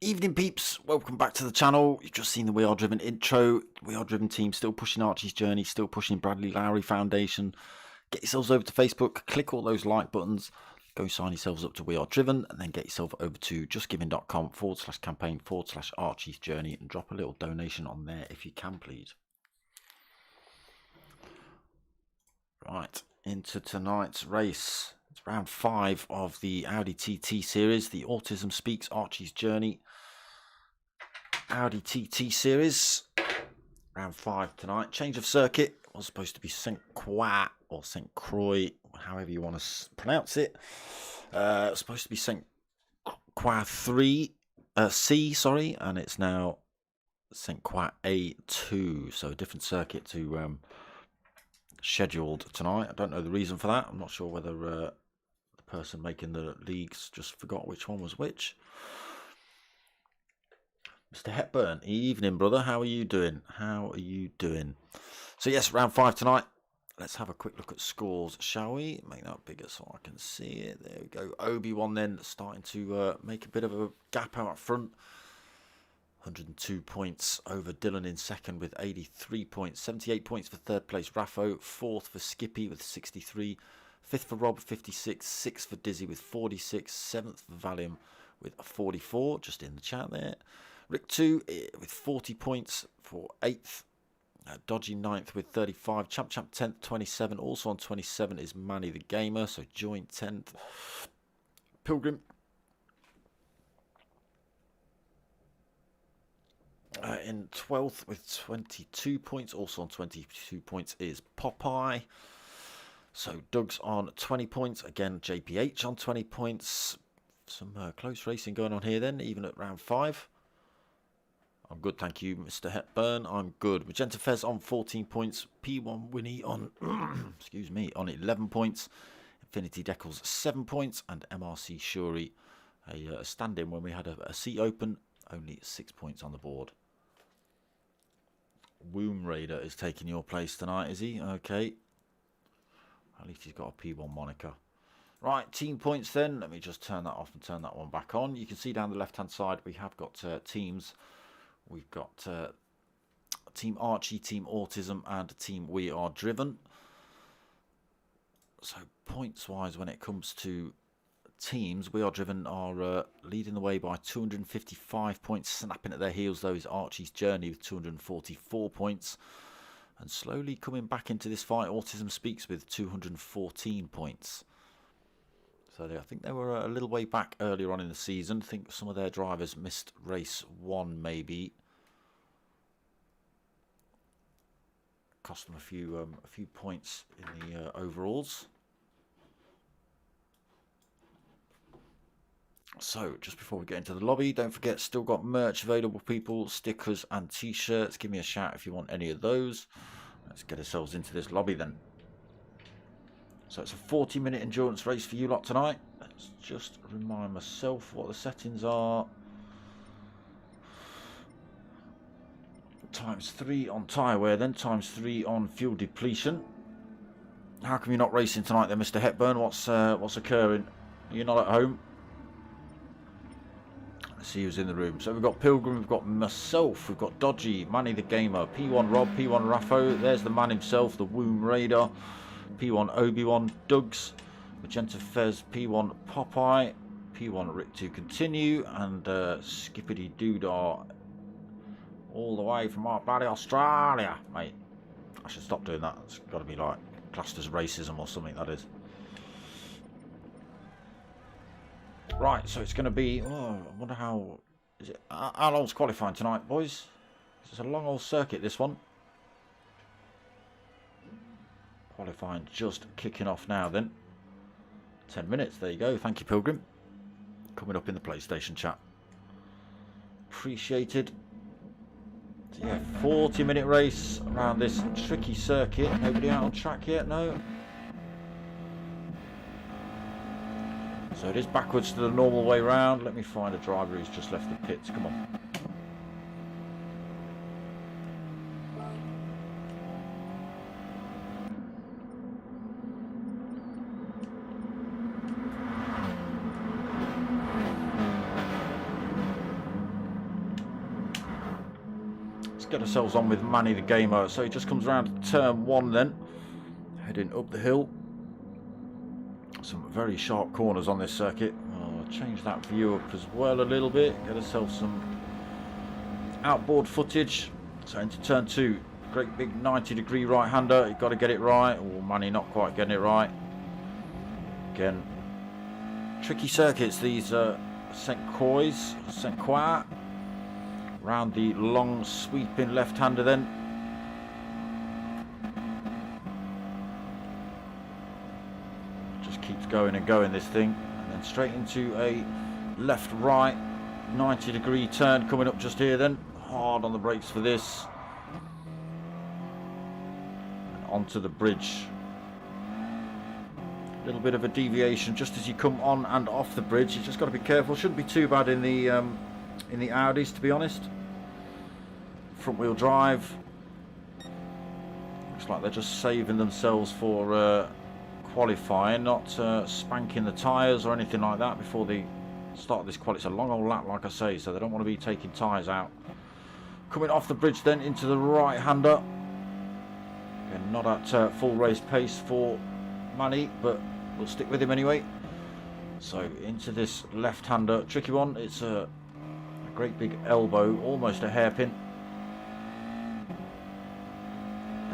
Evening peeps, welcome back to the channel. You've just seen the We Are Driven intro. We Are Driven team still pushing Archie's journey, still pushing Bradley Lowry Foundation. Get yourselves over to Facebook, click all those like buttons, go sign yourselves up to We Are Driven, and then get yourself over to justgiving.com/campaign/Archie's journey and drop a little donation on there if you can, please. Right, into tonight's race. It's round 5 of the Audi TT series, the Autism Speaks Archie's Journey Audi TT series. Round 5 tonight. Change of circuit. It was supposed to be St. Croix or St. Croix, however you want to pronounce it. It was supposed to be St. Croix C, sorry, and it's now St. Croix A2, so a different circuit to scheduled tonight. I don't know the reason for that. I'm not sure whether the person making the leagues just forgot which one was which. Mr. Hepburn, evening brother, how are you doing? How are you doing? So yes, round 5 tonight. Let's have a quick look at scores, shall we? Make that bigger so I can see it. There we go. Obi-Wan then starting to make a bit of a gap out front. 102 points over Dylan in second with 83 points. 78 points for third place Raffo. 4th for Skippy with 63. 5th for Rob, 56. 6th for Dizzy with 46. 7th for Valium with 44. Just in the chat there. Rick 2 with 40 points for 8th. Dodgy 9th with 35. Champ 10th, 27. Also on 27 is Manny the Gamer. So joint 10th. Pilgrim. In 12th with 22 points. Also on 22 points is Popeye. So Doug's on 20 points. Again, JPH on 20 points. Some close racing going on here then, even at round 5. I'm good, thank you, Mr. Hepburn. I'm good. Magenta Fez on 14 points. P1 Winnie on, excuse me, on 11 points. Infinity Decals 7 points. And MRC Shuri, a stand-in when we had a seat open, only 6 points on the board. Womb Raider is taking your place tonight, is he? Okay. At least he's got a P1 moniker. Right, team points then. Let me just turn that off and turn that one back on. You can see down the left-hand side we have got teams. We've got Team Archie, Team Autism, and Team We Are Driven. So points-wise, when it comes to teams, We Are Driven are leading the way by 255 points. Snapping at their heels, though, is Archie's Journey with 244 points. And slowly coming back into this fight, Autism Speaks with 214 points. So I think they were a little way back earlier on in the season. I think some of their drivers missed race 1 maybe. Cost them a few points in the overalls. So just before we get into the lobby, don't forget, still got merch available, people, stickers and t-shirts. Give me a shout if you want any of those. Let's get ourselves into this lobby then. So it's a 40-minute endurance race for you lot tonight. Let's just remind myself what the settings are. ×3 on tyre wear, then ×3 on fuel depletion. How come you're not racing tonight then, Mr. Hepburn? What's occurring? Are you not at home? Let's see who's in the room. So we've got Pilgrim, we've got myself, we've got Dodgy, Manny the Gamer, P1 Rob, P1 Raffo. There's the man himself, the Womb Raider. P1 Obi-Wan, Dugs, Magenta Fez, P1 Popeye, P1 Rick to continue, and Skippity Doodah all the way from our bloody Australia, mate. I should stop doing that. It's got to be like classed as racism or something, that is. Right, so it's going to be... Oh, I wonder how... Is it? How long's qualifying tonight, boys? It's a long old circuit, this one. Qualifying just kicking off now, then. 10 minutes, there you go. Thank you, Pilgrim. Coming up in the PlayStation chat. Appreciated. So yeah, 40-minute race around this tricky circuit. Nobody out on track yet, no? So it is backwards to the normal way round. Let me find a driver who's just left the pits. Come on. Let's get ourselves on with Manny the Gamer. So he just comes around to turn 1 then. Heading up the hill. Some very sharp corners on this circuit. I'll change that view up as well a little bit. Get ourselves some outboard footage. So into turn 2, great big 90-degree right-hander. You've got to get it right. Oh, Manny not quite getting it right. Again, tricky circuits. These Croix. Round the long sweeping left-hander then. Keeps going and going, this thing, and then straight into a left right 90-degree turn coming up just here then. Hard on the brakes for this, and onto the bridge. A little bit of a deviation just as you come on and off the bridge. You just got to be careful. Shouldn't be too bad in the Audis, to be honest. Front wheel drive. Looks like they're just saving themselves for qualifying, not spanking the tyres or anything like that before the start of this quali. It's a long old lap, like I say, so they don't want to be taking tyres out. Coming off the bridge then into the right-hander. Again, not at full race pace for Manny, but we'll stick with him anyway. So into this left-hander, tricky one. It's a great big elbow, almost a hairpin.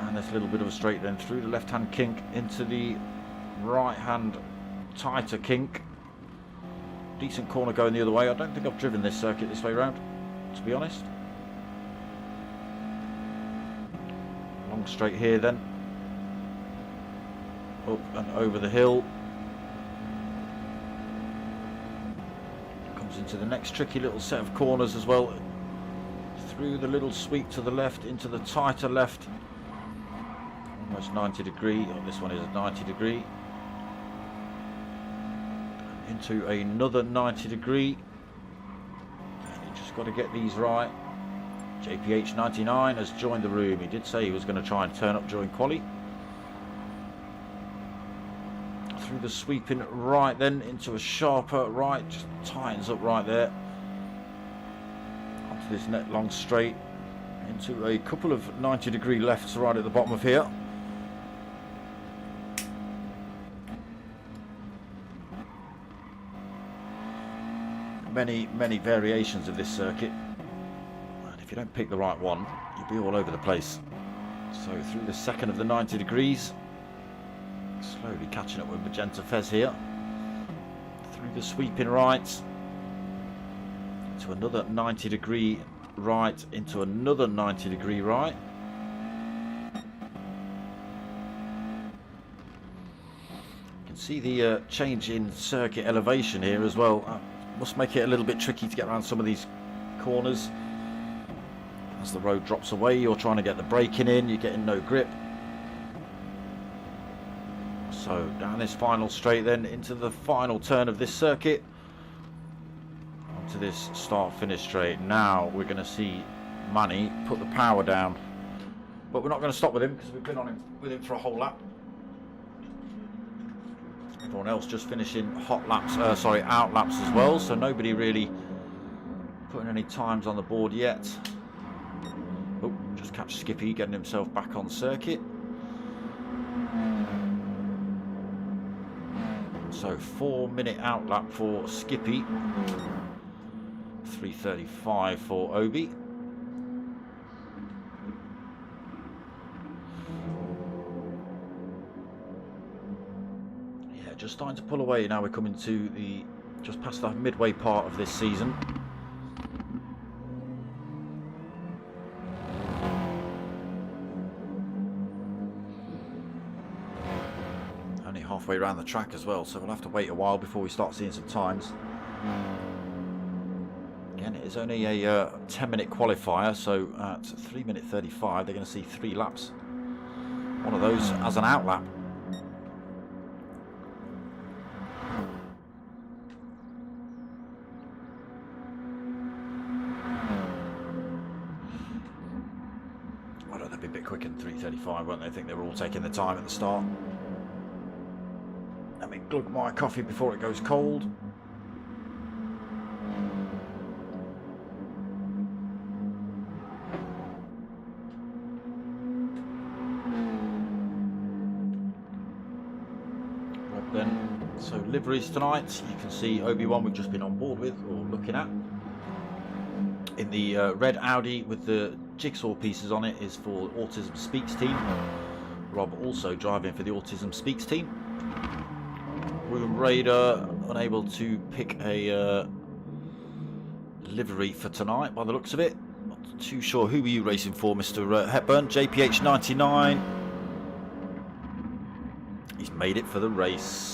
And this little bit of a straight then through the left-hand kink into the right-hand tighter kink. Decent corner going the other way. I don't think I've driven this circuit this way round, to be honest. Long straight here then. Up and over the hill. Comes into the next tricky little set of corners as well. Through the little sweep to the left into the tighter left. Almost 90-degree. Oh, this one is a 90-degree. Into another 90-degree. And you just got to get these right. JPH99 has joined the room. He did say he was going to try and turn up during quali. Through the sweeping right then into a sharper right. Just tightens up right there. Onto this net long straight. Into a couple of 90-degree lefts right at the bottom of here. Many variations of this circuit, and if you don't pick the right one, you'll be all over the place. So through the second of the 90 degrees, slowly catching up with Magenta Fez here. Through the sweeping right, to another 90-degree right, into another 90-degree right. You can see the change in circuit elevation here as well. Must make it a little bit tricky to get around some of these corners. As the road drops away, you're trying to get the braking in, you're getting no grip. So down this final straight then into the final turn of this circuit. Onto this start-finish straight. Now we're going to see Manny put the power down. But we're not going to stop with him because we've been on him with him for a whole lap. Everyone else just finishing hot laps, out laps as well, so nobody really putting any times on the board yet. Oh, just catch Skippy getting himself back on circuit. So 4-minute out lap for Skippy, 3:35 for Obi. Just starting to pull away now. We're coming to the just past the midway part of this season. Only halfway around the track as well, so we'll have to wait a while before we start seeing some times. Again, it is only a 10-minute qualifier, so at 3:35 they're going to see 3 laps. One of those as an out lap. I don't know, they'd be a bit quicker than 3:35, won't they? I think they were all taking their time at the start. Let me glug my coffee before it goes cold. So liveries tonight, you can see Obi-Wan we've just been on board with, or looking at. In the red Audi with the jigsaw pieces on it is for Autism Speaks team. Rob also driving for the Autism Speaks team. Room Raider unable to pick a livery for tonight by the looks of it. Not too sure who were you racing for, Mr. Hepburn. JPH 99. He's made it for the race.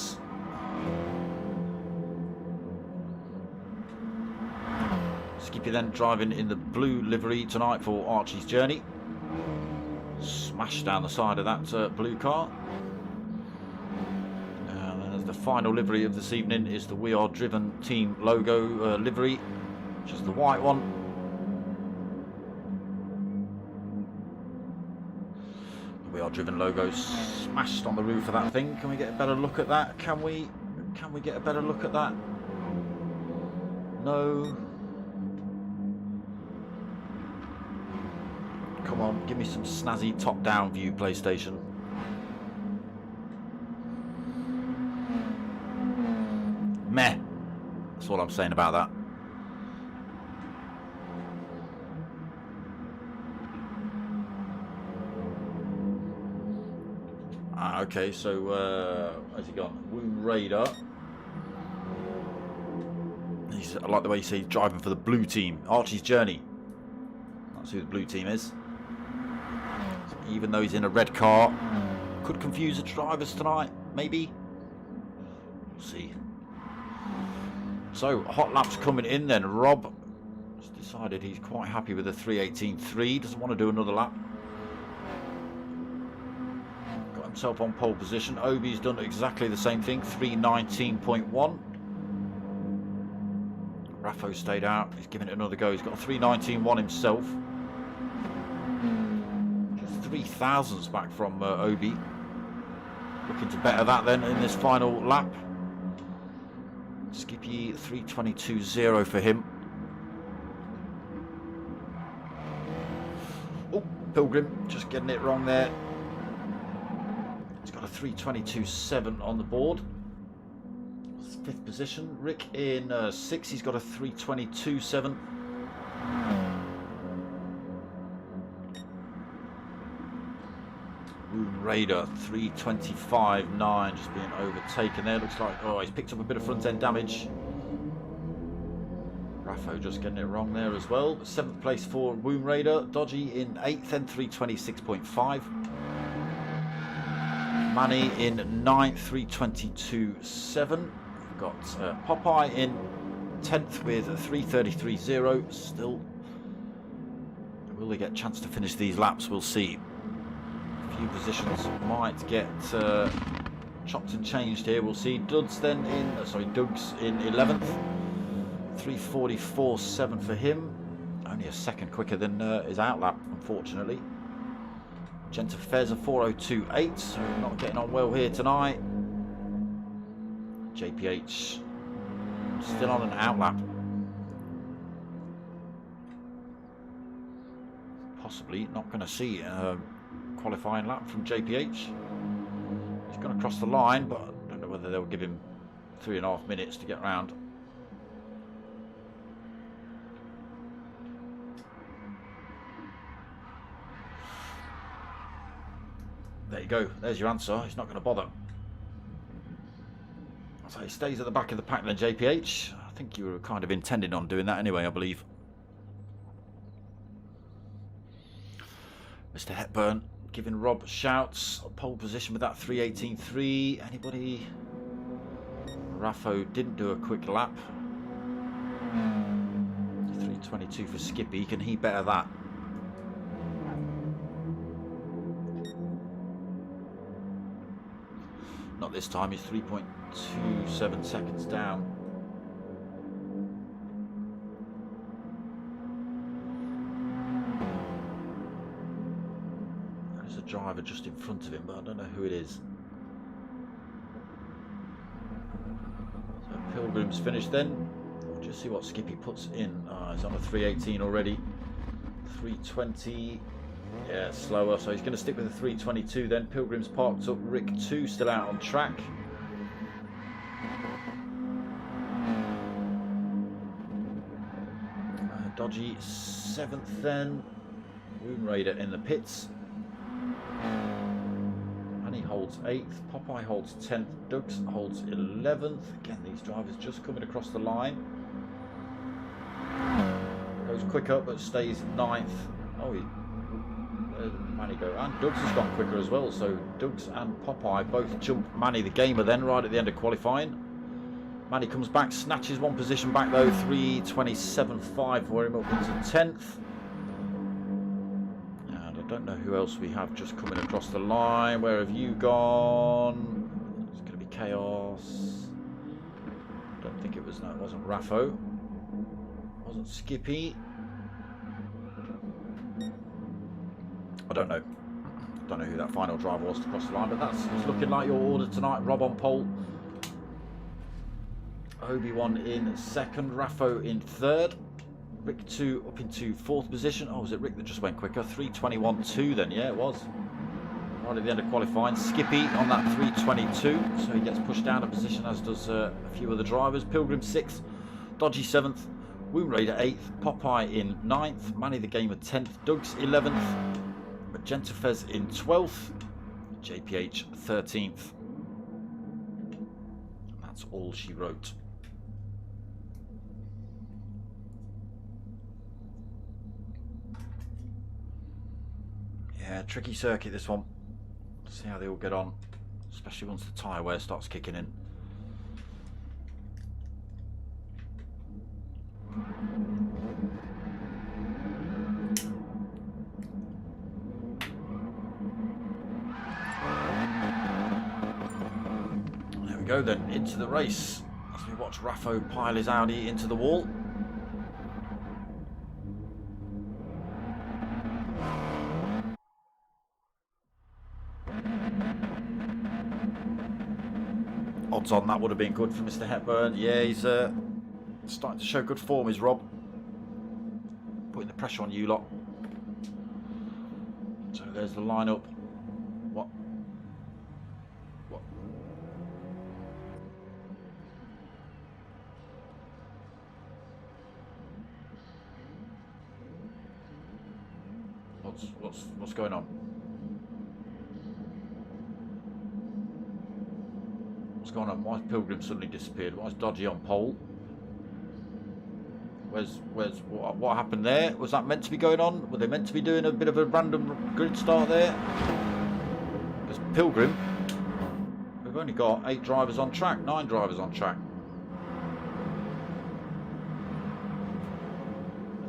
Skippy then driving in the blue livery tonight for Archie's journey. Smashed down the side of that blue car. And then as the final livery of this evening is the We Are Driven team logo livery, which is the white one. The We Are Driven logo smashed on the roof of that thing. Can we get a better look at that? Can we get a better look at that? No. Come on, give me some snazzy top-down view, PlayStation. Meh. That's all I'm saying about that. Okay, so where's he gone? Wound Raider. I like the way you say he's driving for the blue team. Archie's journey. That's who the blue team is. Even though he's in a red car, could confuse the drivers tonight, maybe. We'll see. So, hot laps coming in then. Rob has decided he's quite happy with the 3:18.3, doesn't want to do another lap. Got himself on pole position. Obi's done exactly the same thing, 3:19.1. Raffo stayed out, he's giving it another go. He's got a 3:19.1 himself. 3 thousandths back from Obi. Looking to better that then in this final lap. Skippy 3:22.0 for him. Oh, Pilgrim just getting it wrong there. He's got a 3:22.7 on the board. 5th position. Rick in 6th. He's got a 3:22.7. Raider 3:25.9 just being overtaken there. Looks like, oh, he's picked up a bit of front end damage. Raffo just getting it wrong there as well. 7th place for Wound Raider. Dodgy in 8th, then 3:26.5. Manny in 9th, 3:22.7. We've got Popeye in 10th with a 3:33.0. Still, will they get a chance to finish these laps? We'll see. Few positions might get chopped and changed here. We'll see. Duds then in Dugs in 11th, 3:44.7 for him. Only a second quicker than his outlap, unfortunately. Genta Fez a 4:02.8, so not getting on well here tonight. JPH still on an outlap. Possibly not going to see qualifying lap from JPH. He's gone across the line, but I don't know whether they'll give him 3.5 minutes to get round. There you go, there's your answer. He's not going to bother. So he stays at the back of the pack then, JPH. I think you were kind of intending on doing that anyway, I believe. Mr. Hepburn giving Rob shouts. Pole position with that 3:18.3. Anybody? Raffo didn't do a quick lap. 3:22 for Skippy. Can he better that? Not this time. He's 3.27 seconds down. There's a driver just in front of him, but I don't know who it is. So Pilgrim's finished then. We'll just see what Skippy puts in. He's on a 3:18 already. 3:20. Yeah, slower, so he's going to stick with the 3:22 then. Pilgrim's parked up. Rick 2 still out on track. Dodgy 7th then. Wound Raider in the pits. Annie holds 8th. Popeye holds 10th. Duggs holds 11th. Again, these drivers just coming across the line. Goes quicker but stays 9th. Oh, Manny go, and Duggs has gone quicker as well, so Duggs and Popeye both jump Manny the gamer then right at the end of qualifying. Manny comes back, snatches one position back though, 3:27.5 for him up into 10th. And I don't know who else we have just coming across the line. Where have you gone? It's going to be chaos. Don't think it was, no, it wasn't Raffo. It wasn't Skippy. I don't know. Don't know who that final driver was to cross the line, but that's it's looking like your order tonight. Rob on pole. Obi-Wan in 2nd. Raffo in 3rd. Rick 2 up into 4th position. Oh, was it Rick that just went quicker? 3:21.2 then. Yeah, it was. Right at the end of qualifying. Skippy on that 3:22. So he gets pushed down a position, as does a few other drivers. Pilgrim 6th. Dodgy 7th. Wound Raider 8th. Popeye in 9th. Manny the Gamer 10th. Duggs 11th. Magenta Fez in 12th, JPH 13th. That's all she wrote. Yeah, tricky circuit this one. See how they all get on, especially once the tyre wear starts kicking in. Go then into the race as we watch Raffo pile his Audi into the wall. Odds on that would have been good for Mr. Hepburn. Yeah, he's starting to show good form, is Rob. Putting the pressure on you lot. So there's the lineup. What? What's going on? What's going on? Why has Pilgrim suddenly disappeared? Why is Dodgy on pole? What happened there? Was that meant to be going on? Were they meant to be doing a bit of a random grid start there? Because Pilgrim, we've only got 8 drivers on track, 9 drivers on track.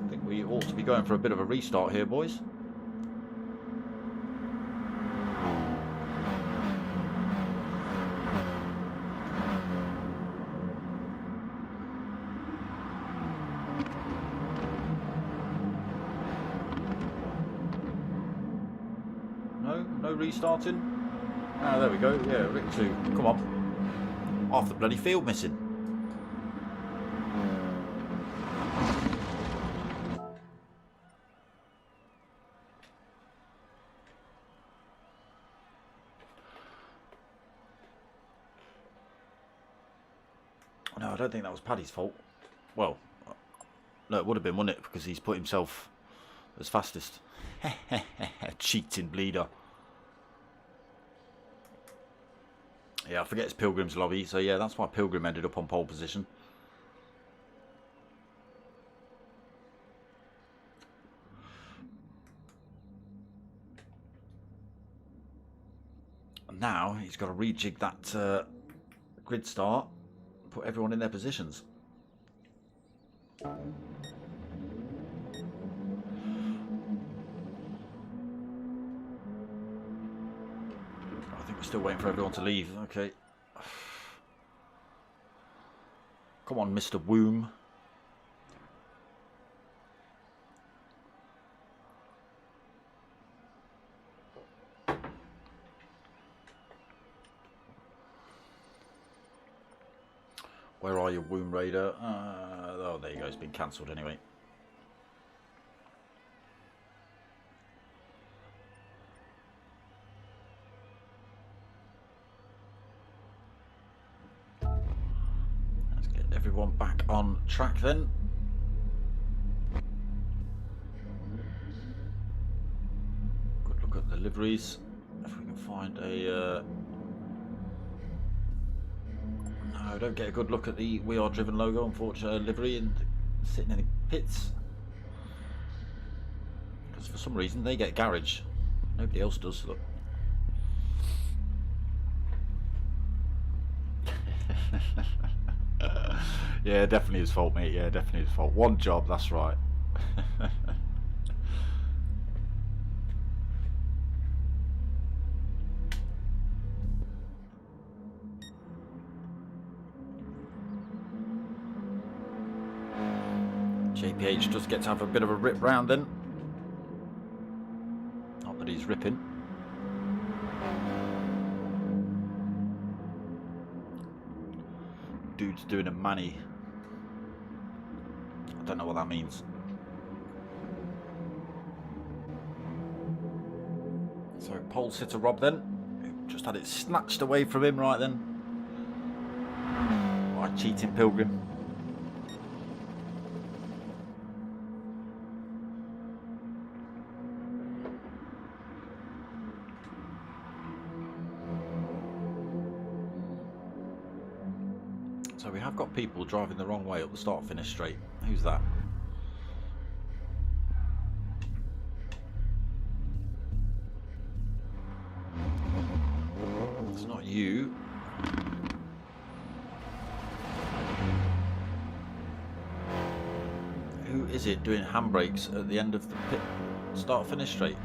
I think we ought to be going for a bit of a restart here, boys. No restarting. Ah, there we go. Yeah, Rick 2. Come on. Half the bloody field missing. No, I don't think that was Paddy's fault. Well, no, it would have been, wouldn't it? Because he's put himself as fastest. Cheating bleeder. Yeah, I forget it's Pilgrim's lobby, so yeah, that's why Pilgrim ended up on pole position. And now he's got to rejig that grid start, put everyone in their positions. I think we're still waiting for everyone to leave. Okay. Come on, Mr. Womb. Where are you, Womb Raider? Oh, there you go. It's been cancelled anyway. Let's get everyone back on track then. Good look at the liveries. If we can find a... No, don't get a good look at the We Are Driven logo, unfortunately, livery and sitting in the pits. Because for some reason they get garage. Nobody else does, look. Yeah, definitely his fault, mate. Yeah, definitely his fault. One job, that's right. JPH does get to have a bit of a rip round then. Not that he's ripping. Dude's doing a manny. I don't know what that means. So pole sitter Rob then. Just had it snatched away from him right then. Right, cheating Pilgrim. So we have got people driving the wrong way up the start-finish straight. Who's that? It's not you. Who is it doing handbrakes at the end of the pit start-finish straight?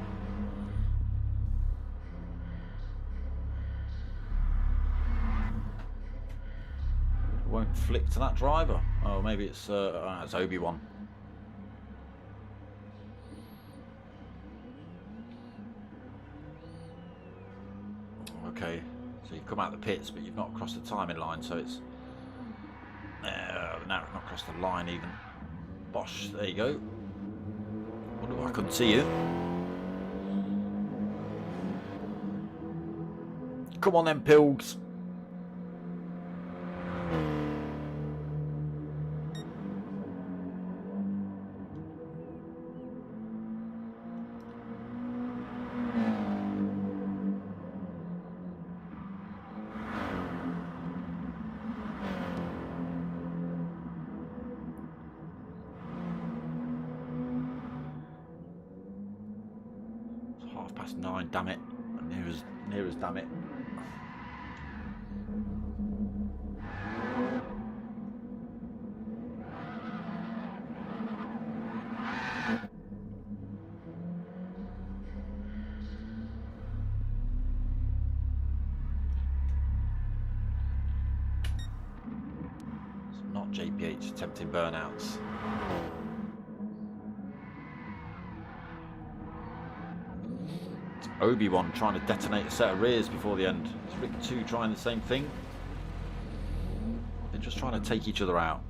Won't flick to that driver. Oh, maybe it's Obi-Wan. Okay, so you've come out of the pits, but you've not crossed the timing line, so it's now it's not crossed the line even. Bosh, there you go. Wonder why I couldn't see you. Come on then, Pilgs. It's 9:30, damn it. Near as damn it. It's not JPH attempting burnouts. Obi-Wan trying to detonate a set of rears before the end. It's Rick 2 trying the same thing. They're just trying to take each other out.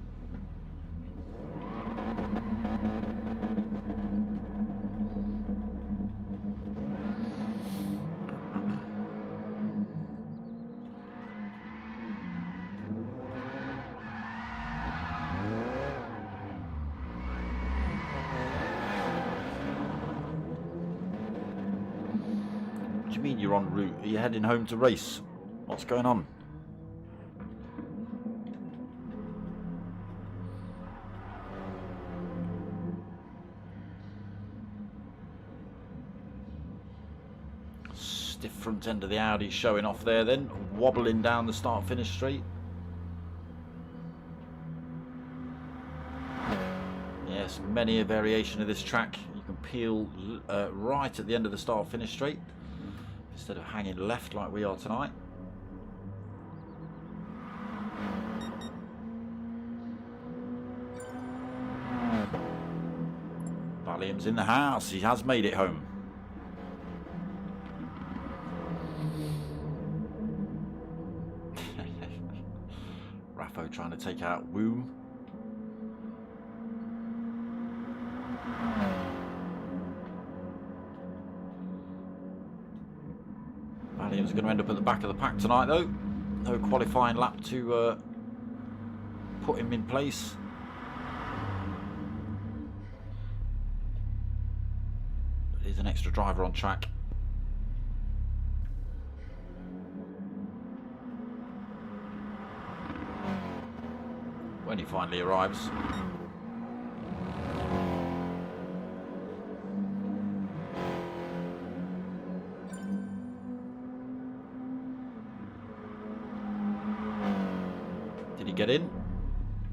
What do you mean you're en route? Are you heading home to race? What's going on? stiff front end of the Audi showing off there then, wobbling down the start-finish straight. Yes, many a variation of this track. You can peel right at the end of the start-finish straight instead of hanging left like we are tonight. Valium's in the house. He has made it home. Raffo trying to take out Womb. Valium's going to end up at the back of the pack tonight though. No qualifying lap to put him in place. But here's an extra driver on track. When he finally arrives. Did he get in?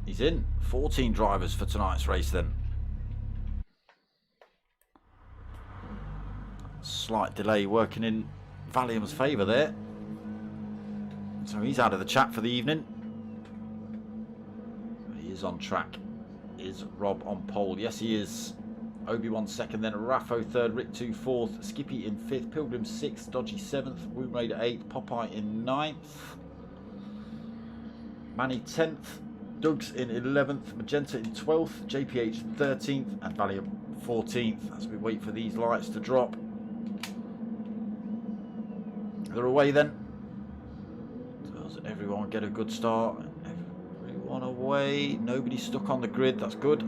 He's in. 14 drivers for tonight's race then. Slight delay working in Valium's favour there. So he's out of the chat for the evening. Is on track. Is Rob on pole? Yes, he is. Obi-Wan second, then Raffo third, Rick 2 fourth, Skippy in fifth, Pilgrim sixth, Dodgy seventh, Womb Raider eighth, Popeye in ninth, Manny 10th, Doug's in 11th, Magenta in 12th, JPH 13th, and Valium 14th. As we wait for these lights to drop. They're away then. Does everyone get a good start? One away, nobody stuck on the grid, that's good.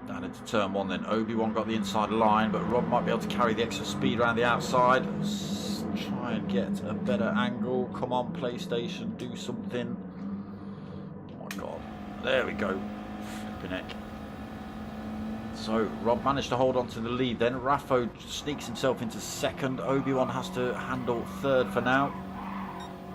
Down into turn one then, Obi-Wan got the inside line, but Rob might be able to carry the extra speed around the outside. Let's try and get a better angle. Come on, PlayStation, do something. Oh my god, there we go. Flipping heck. So Rob managed to hold on to the lead then. Raffo sneaks himself into second. Obi-Wan has to handle third for now.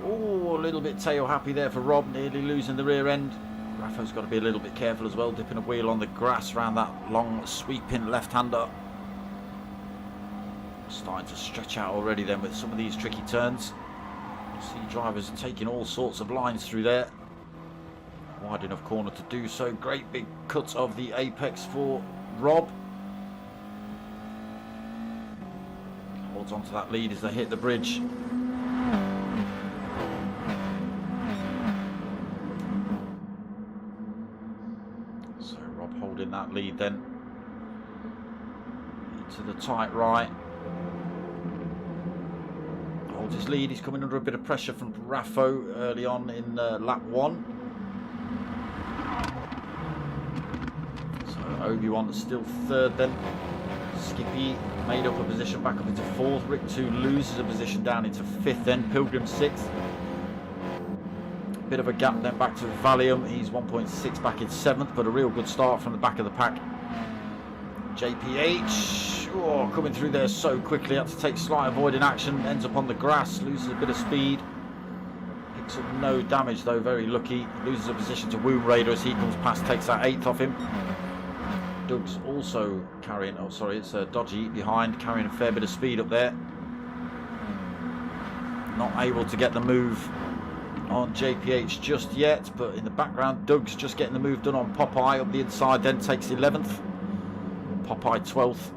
Oh, a little bit tail happy there for Rob, nearly losing the rear end. Raffo's got to be a little bit careful as well, dipping a wheel on the grass around that long sweeping left-hander. Starting to stretch out already then with some of these tricky turns. See drivers taking all sorts of lines through there. Wide enough corner to do so. Great big cut of the apex for Rob. Holds on to that lead as they hit the bridge. So Rob holding that lead then. Into the tight right. Holds his lead. He's coming under a bit of pressure from Raffo early on in lap one. Obi-Wan still third then. Skippy made up a position back up into fourth. Rick 2 loses a position down into fifth then. Pilgrim sixth. Bit of a gap then back to Valium. He's 1.6 back in seventh, but a real good start from the back of the pack. JPH coming through there so quickly. Had to take slight avoiding action. Ends up on the grass. Loses a bit of speed. Picks up no damage though. Very lucky. Loses a position to Womb Raider as he comes past. Takes that eighth off him. Doug's also carrying, oh sorry, it's Dodgy behind, carrying a fair bit of speed up there. Not able to get the move on JPH just yet, but in the background, Doug's just getting the move done on Popeye up the inside, then takes 11th. Popeye 12th,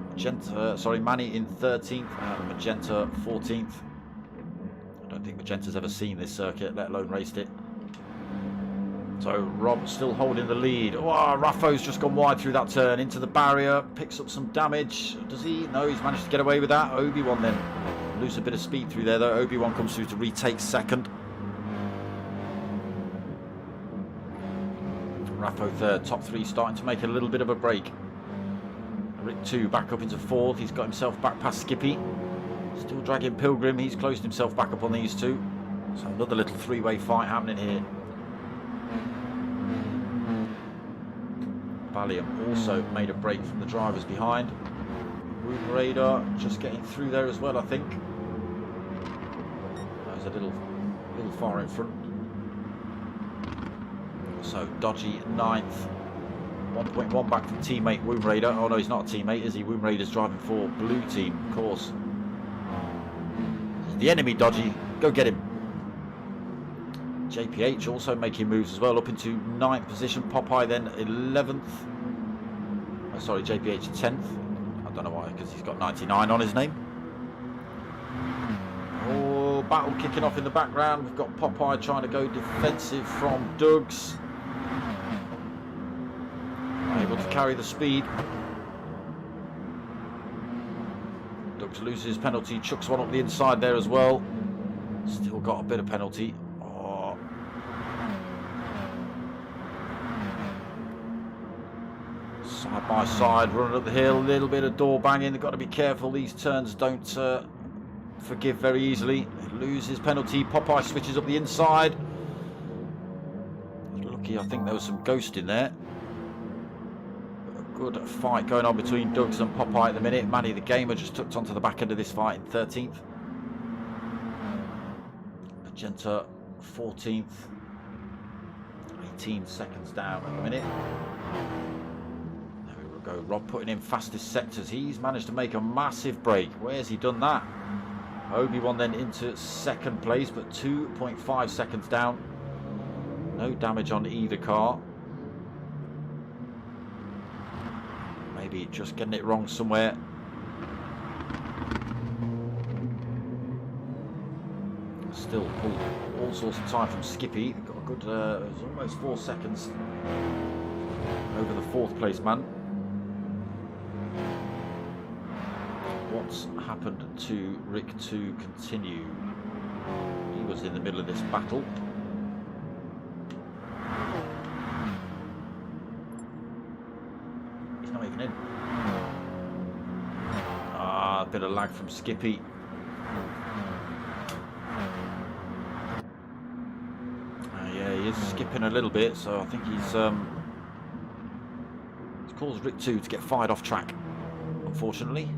Manny in 13th, and Magenta 14th. I don't think Magenta's ever seen this circuit, let alone raced it. So Rob still holding the lead. Oh, Raffo's just gone wide through that turn into the barrier. Picks up some damage. Does he? No, he's managed to get away with that. Obi-Wan then lose a bit of speed through there though. Obi-Wan comes through to retake second. Raffo third. Top three starting to make a little bit of a break. Rick 2 back up into fourth. He's got himself back past Skippy. Still dragging Pilgrim. He's closed himself back up on these two. So another little three-way fight happening here. Valium also made a break from the drivers behind. Room Raider just getting through there as well, I think. That was a little far in front. So Dodgy 9th. 1.1 back from teammate Womb Raider. Oh no, he's not a teammate, is he? Womb Raider's driving for blue team, of course. The enemy Dodgy. Go get him. JPH also making moves as well, up into 9th position. Popeye then 11th. Oh, sorry, JPH 10th. I don't know why, because he's got 99 on his name. Oh, battle kicking off in the background. We've got Popeye trying to go defensive from Dougs. Able to carry the speed. Dougs loses his penalty, chucks one up the inside there as well. Still got a bit of penalty. Oh. Side by side, running up the hill, a little bit of door banging. They've got to be careful. These turns don't forgive very easily. Loses penalty. Popeye switches up the inside. Lucky, I think there was some ghost in there. Good fight going on between Dougs and Popeye at the minute. Manny the Gamer just tucked onto the back end of this fight in 13th. Magenta 14th. 18 seconds down at the minute. There we go. Rob putting in fastest sectors. He's managed to make a massive break. Where's he done that? Obi-Wan then into second place, but 2.5 seconds down. No damage on either car. Maybe just getting it wrong somewhere. Still pulled all sorts of time from Skippy. Got a good, it was almost 4 seconds over the 4th place man. What's happened to Rick to continue? He was in the middle of this battle. Not even in. A bit of lag from Skippy. Yeah, he is skipping a little bit, so I think he's caused Rick 2 to get fired off track, unfortunately.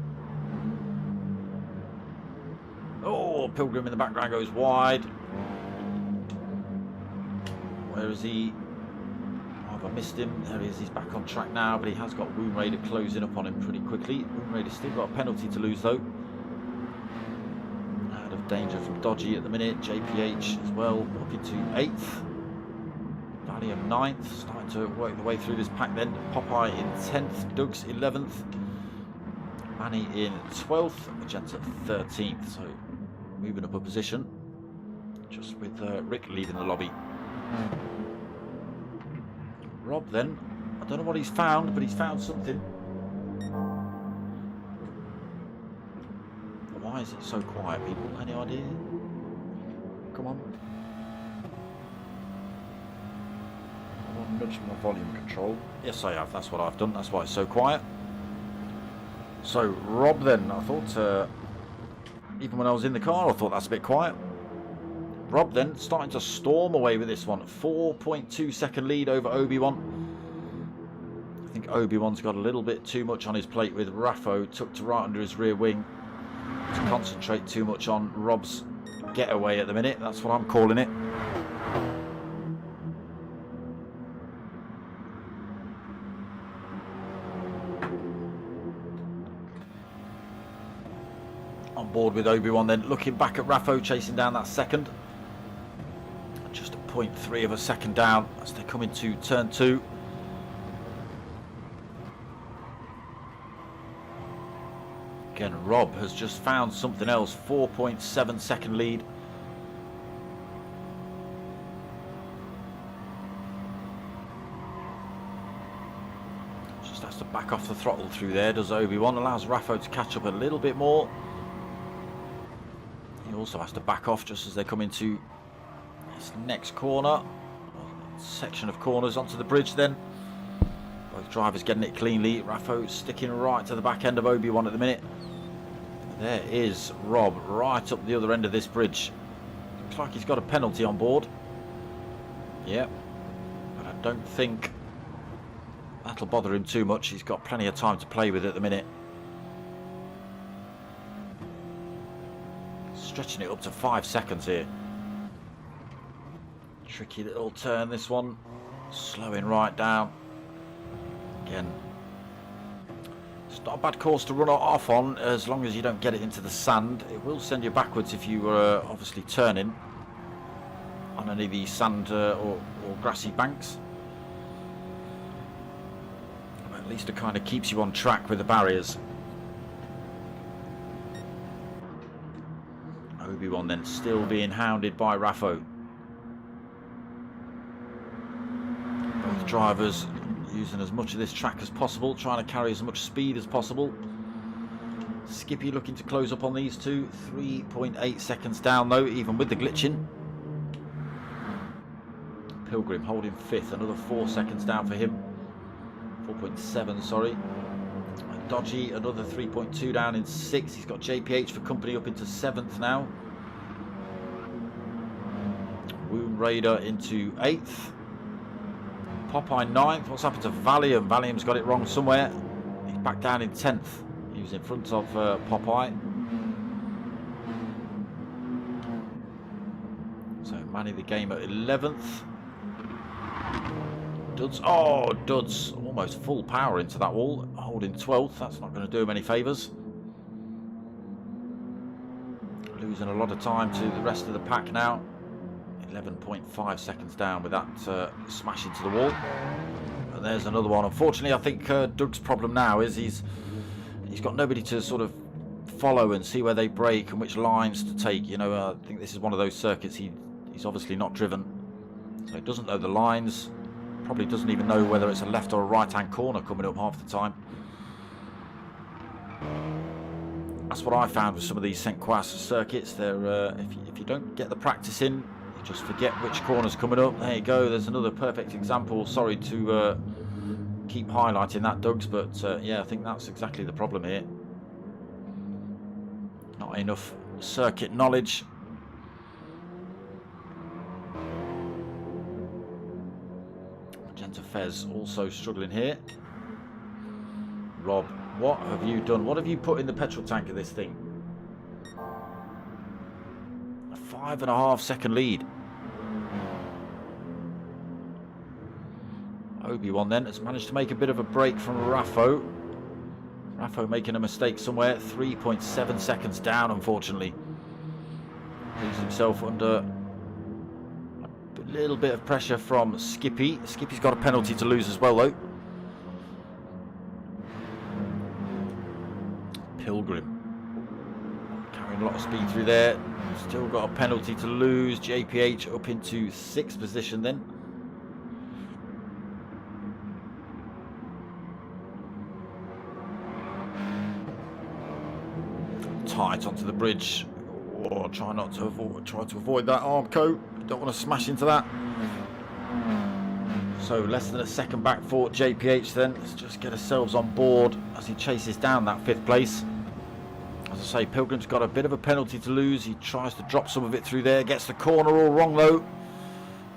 Oh, Pilgrim in the background goes wide. Where is he? I missed him. There he is. He's back on track now, but he has got Womb Raider closing up on him pretty quickly. Womb Raider's still got a penalty to lose though. Out of danger from Dodgy at the minute. JPH as well, up into 8th. Valium 9th, starting to work the way through this pack then. Popeye in 10th, Dougs 11th. Manny in 12th, Magenta 13th. So moving up a position, just with Rick leading the lobby. Rob then, I don't know what he's found, but he's found something. Why is it so quiet, people? Any idea? Come on. I'll nudge my volume control. Yes, I have. That's what I've done. That's why it's so quiet. So, Rob then, I thought, even when I was in the car, I thought that's a bit quiet. Rob then starting to storm away with this one. 4.2 second lead over Obi-Wan. I think Obi-Wan's got a little bit too much on his plate with Raffo tucked right under his rear wing to concentrate too much on Rob's getaway at the minute. That's what I'm calling it. On board with Obi-Wan then, looking back at Raffo chasing down that second. Just a 0.3 of a second down as they come into turn 2. Again, Rob has just found something else. 4.7 second lead. Just has to back off the throttle through there, does Obi-Wan. Allows Raffo to catch up a little bit more. He also has to back off just as they come into this next corner. Section of corners onto the bridge then. Both drivers getting it cleanly. Raffo sticking right to the back end of Obi-Wan at the minute. There is Rob right up the other end of this bridge. Looks like he's got a penalty on board. Yep. But I don't think that'll bother him too much. He's got plenty of time to play with at the minute. Stretching it up to 5 seconds here. Tricky little turn, this one. Slowing right down. Again, it's not a bad course to run off on as long as you don't get it into the sand. It will send you backwards if you were obviously turning on any of these sand or grassy banks. But at least it kind of keeps you on track with the barriers. Obi-Wan then still being hounded by Raffo. Both drivers using as much of this track as possible, trying to carry as much speed as possible. Skippy looking to close up on these two. 3.8 seconds down though, even with the glitching. Pilgrim holding 5th, another 4 seconds down for him. 4.7, sorry. Dodgy, another 3.2 down in 6th. He's got JPH for company up into 7th now. Womb Raider into 8th. Popeye 9th. What's happened to Valium? Valium's got it wrong somewhere. He's back down in 10th. He was in front of Popeye. So Manny the game at 11th. Duds. Oh, Duds. Almost full power into that wall. Holding 12th. That's not going to do him any favours. Losing a lot of time to the rest of the pack now. 11.5 seconds down with that smash into the wall. And there's another one. Unfortunately, I think Doug's problem now is he's got nobody to sort of follow and see where they break and which lines to take. You know, I think this is one of those circuits he's obviously not driven, so he doesn't know the lines. Probably doesn't even know whether it's a left or a right-hand corner coming up half the time. That's what I found with some of these St. Croix circuits. They're if you don't get the practice in, you just forget which corner's coming up. There you go. There's another perfect example. Sorry to keep highlighting that, Dougs, but yeah, I think that's exactly the problem here. Not enough circuit knowledge. Magenta Fez also struggling here. Rob, what have you done? What have you put in the petrol tank of this thing? A 5.5 second lead. Obi-Wan then has managed to make a bit of a break from Raffo. Raffo making a mistake somewhere. 3.7 seconds down, unfortunately. Leaves himself under a little bit of pressure from Skippy. Skippy's got a penalty to lose as well, though. Pilgrim carrying a lot of speed through there. Still got a penalty to lose. JPH up into 6th position then. Tight onto the bridge. Oh, try to avoid that Armco. Don't want to smash into that. So less than a second back for JPH then. Let's just get ourselves on board as he chases down that 5th place. As I say, Pilgrim's got a bit of a penalty to lose. He tries to drop some of it through there. Gets the corner all wrong though.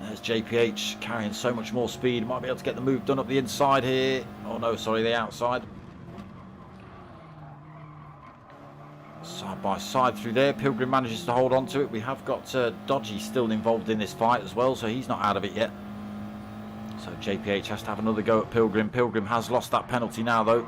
There's JPH carrying so much more speed. Might be able to get the move done up the inside here. Oh no, sorry, the outside. Side by side through there. Pilgrim manages to hold on to it. We have got Dodgy still involved in this fight as well, so he's not out of it yet. So JPH has to have another go at Pilgrim. Pilgrim has lost that penalty now though.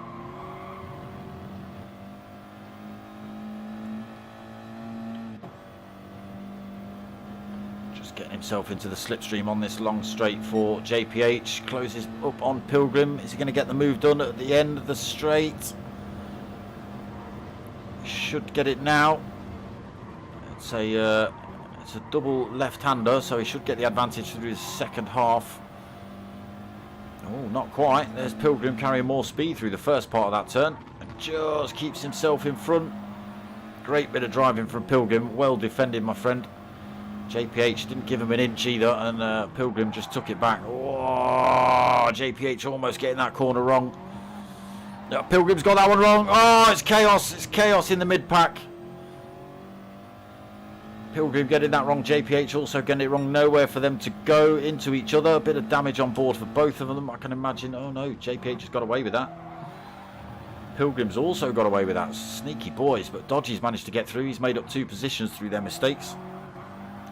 Just getting himself into the slipstream on this long straight for JPH. Closes up on Pilgrim. Is he going to get the move done at the end of the straight? Should get it now. It's a double left-hander, so he should get the advantage through his second half. Oh, not quite. There's Pilgrim carrying more speed through the first part of that turn and just keeps himself in front. Great bit of driving from Pilgrim. Well defended, my friend. JPH didn't give him an inch either, and Pilgrim just took it back. Oh, JPH almost getting that corner wrong. No, Pilgrim's got that one wrong. Oh, it's chaos. It's chaos in the mid-pack. Pilgrim getting that wrong. JPH also getting it wrong. Nowhere for them to go into each other. A bit of damage on board for both of them, I can imagine. Oh no, JPH has got away with that. Pilgrim's also got away with that. Sneaky boys, but Dodgy's managed to get through. He's made up 2 positions through their mistakes.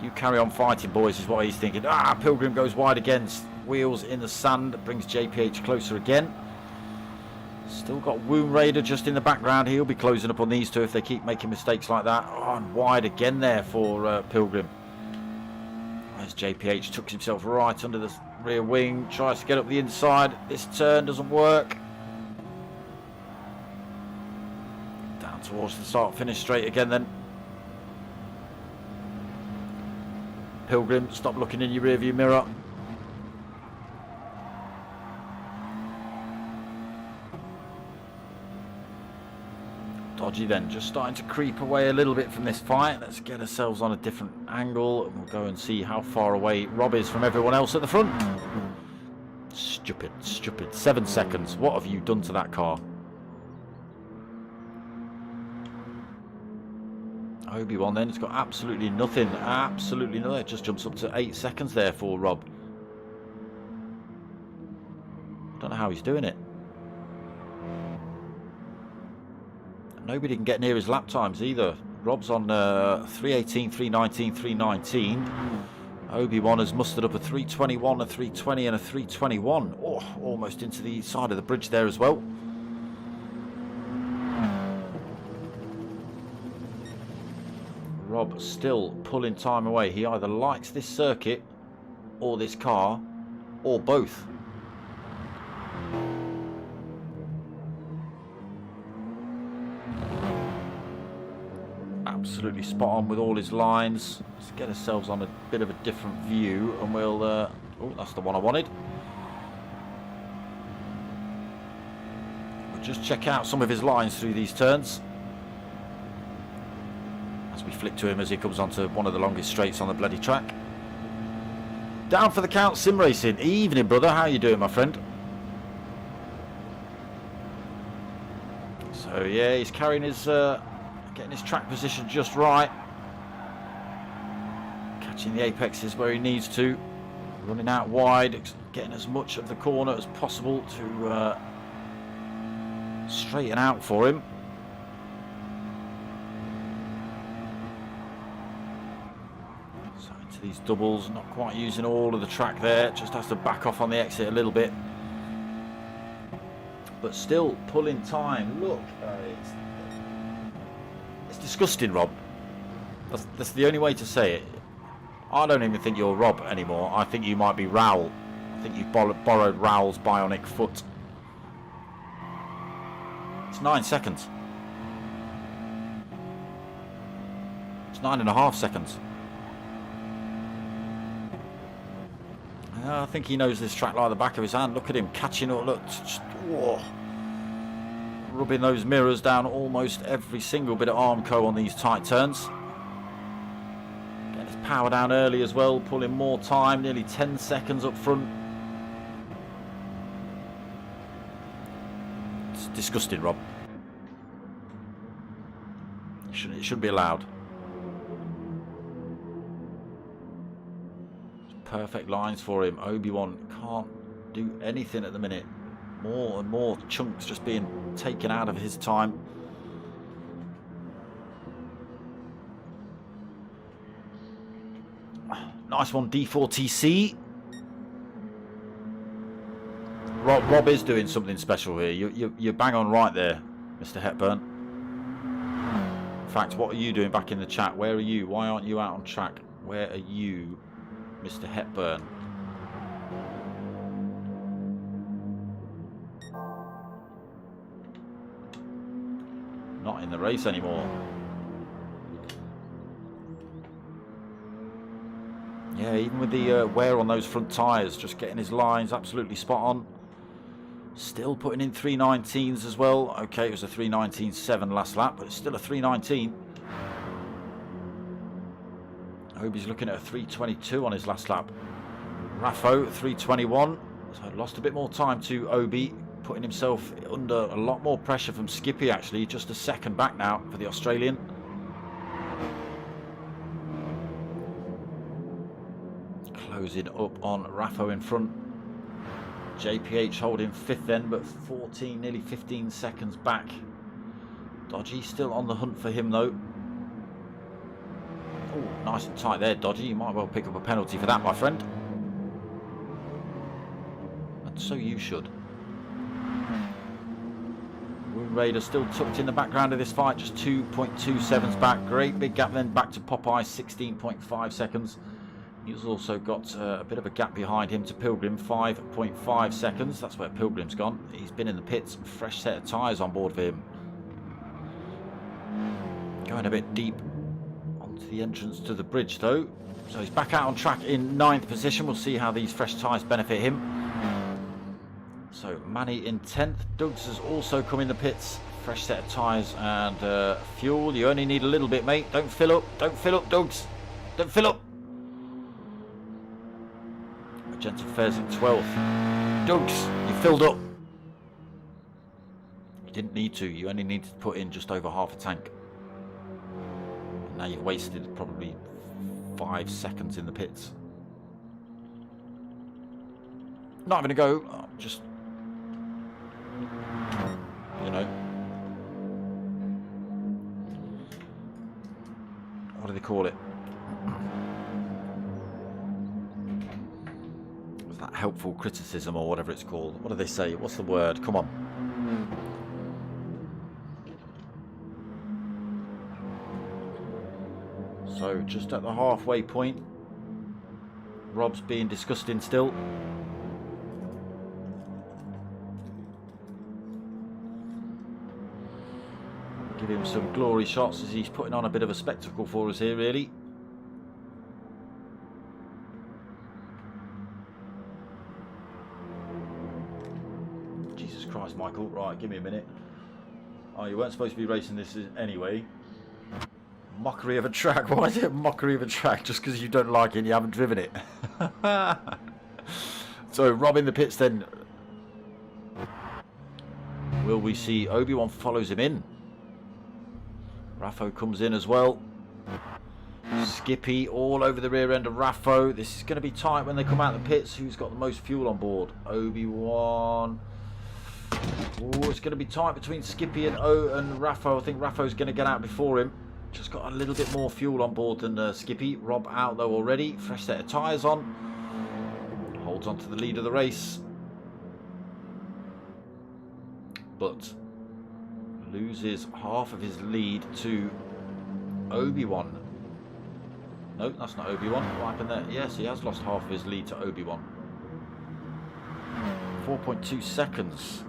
You carry on fighting, boys, is what he's thinking. Pilgrim goes wide again. Wheels in the sand. Brings JPH closer again. Still got Womb Raider just in the background. He'll be closing up on these two if they keep making mistakes like that. Oh, and wide again there for Pilgrim. As JPH tucks himself right under the rear wing. Tries to get up the inside. This turn doesn't work. Down towards the start finish straight again then. Pilgrim, stop looking in your rear view mirror. Dodgy then just starting to creep away a little bit from this fight. Let's get ourselves on a different angle and we'll go and see how far away Rob is from everyone else at the front. Stupid. 7 seconds. What have you done to that car? Obi-Wan then, it's got absolutely nothing. Absolutely nothing. It just jumps up to 8 seconds there for Rob. Don't know how he's doing it. Nobody can get near his lap times either. Rob's on 3:18, 3:19, 3:19. Obi-Wan has mustered up a 3:21, a 3:20 and a 3:21. Oh, almost into the side of the bridge there as well. Rob still pulling time away. He either likes this circuit or this car or both. Absolutely spot on with all his lines. Let's get ourselves on a bit of a different view and we'll oh, that's the one I wanted. We'll just check out some of his lines through these turns as we flick to him as he comes onto one of the longest straights on the bloody track. Down for the count, Sim Racing. Evening, brother. How you doing, my friend? So yeah, he's carrying his getting his track position just right. Catching the apexes where he needs to. Running out wide, getting as much of the corner as possible to straighten out for him. So into these doubles, not quite using all of the track there. Just has to back off on the exit a little bit. But still pulling time. Look, it's disgusting, Rob. That's the only way to say it. I don't even think you're Rob anymore. I think you might be Raoul. I think you've borrowed Raoul's bionic foot. It's 9 seconds. It's 9.5 seconds. I think he knows this track like the back of his hand. Look at him catching up. Look, just, whoa. Rubbing those mirrors down almost every single bit of Armco on these tight turns. Getting his power down early as well, pulling more time, nearly 10 seconds up front. It's disgusting, Rob. It shouldn't be allowed. Perfect lines for him. Obi-Wan can't do anything at the minute. More and more chunks just being taken out of his time. Nice one, D4TC. Rob is doing something special here. You're bang on right there, Mr. Hepburn. In fact, what are you doing back in the chat? Where are you? Why aren't you out on track? Where are you, Mr. Hepburn? Not in the race anymore. Yeah, even with the wear on those front tyres, just getting his lines absolutely spot on. Still putting in 3:19s as well. Okay, it was a 3:19.7 last lap, but it's still a 3:19. Obi's looking at a 3:22 on his last lap. Raffo, 3:21. So lost a bit more time to Obi, putting himself under a lot more pressure from Skippy actually. Just a second back now for the Australian. closing up on Raffo in front. JPH holding 5th then, but 14, nearly 15 seconds back. Dodgy still on the hunt for him though. Oh, nice and tight there, Dodgy. You might well pick up a penalty for that, my friend. And so you should. Wound Raider still tucked in the background of this fight, just 2.27 back. Great big gap then back to Popeye, 16.5 seconds. He's also got a bit of a gap behind him to Pilgrim, 5.5 seconds. That's where Pilgrim's gone. He's been in the pits, fresh set of tyres on board for him. Going a bit deep onto the entrance to the bridge though. So he's back out on track in 9th position. We'll see how these fresh tyres benefit him. So Manny in 10th. Dougs has also come in the pits. Fresh set of tyres and fuel. You only need a little bit, mate. Don't fill up. Don't fill up, Dougs. Don't fill up. Magenta Fairs in 12th. Dougs, you filled up. You didn't need to. You only needed to put in just over half a tank. Now you've wasted probably 5 seconds in the pits. Not having a go. Just, you know. What do they call it? Is that helpful criticism or whatever it's called? What do they say? What's the word? Come on. So just at the halfway point. Rob's being disgusting still. Give him some glory shots as he's putting on a bit of a spectacle for us here, really. Jesus Christ, Michael. Right, give me a minute. Oh, you weren't supposed to be racing this anyway. Mockery of a track. Why is it a mockery of a track? Just because you don't like it and you haven't driven it. So, Rob in the pits then. Will we see Obi-Wan follows him in? Raffo comes in as well. Skippy all over the rear end of Raffo. This is going to be tight when they come out of the pits. Who's got the most fuel on board? Obi-Wan. Oh, it's going to be tight between Skippy and Raffo. I think Raffo's going to get out before him. Just got a little bit more fuel on board than Skippy. Rob out though already. Fresh set of tyres on. Holds on to the lead of the race. But loses half of his lead to Obi-Wan. No, that's not Obi-Wan. What happened there? Yes, he has lost half of his lead to Obi-Wan. 4.2 seconds.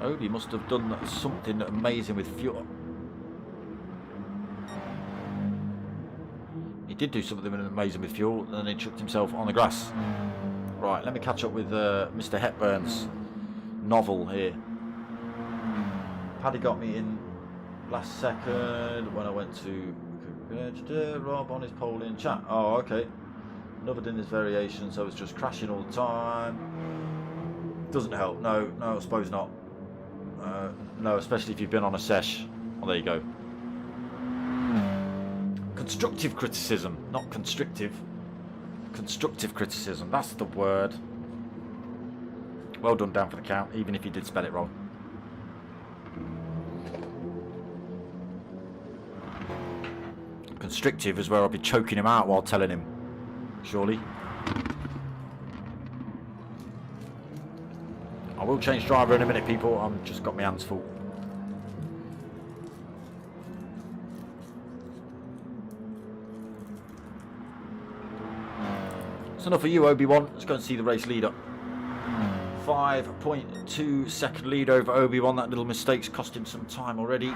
Obi must have done something amazing with fuel. He did do something amazing with fuel, and then he chucked himself on the grass. Right, let me catch up with Mr. Hepburn's novel here. Paddy got me in last second when I went to Rob on his pole in chat. Oh, okay. Never done this variation, so it's just crashing all the time. Doesn't help. No, I suppose not. No, especially if you've been on a sesh. Well, there you go. Constructive criticism, not constrictive. Constructive criticism, that's the word. Well done, down for the count, even if you did spell it wrong. Constrictive is where I'll be choking him out while telling him. Surely. I will change driver in a minute, people. I've just got my hands full. It's enough for you, Obi-Wan. Let's go and see the race leader. 5.2 second lead over Obi-Wan. That little mistake's cost him some time already.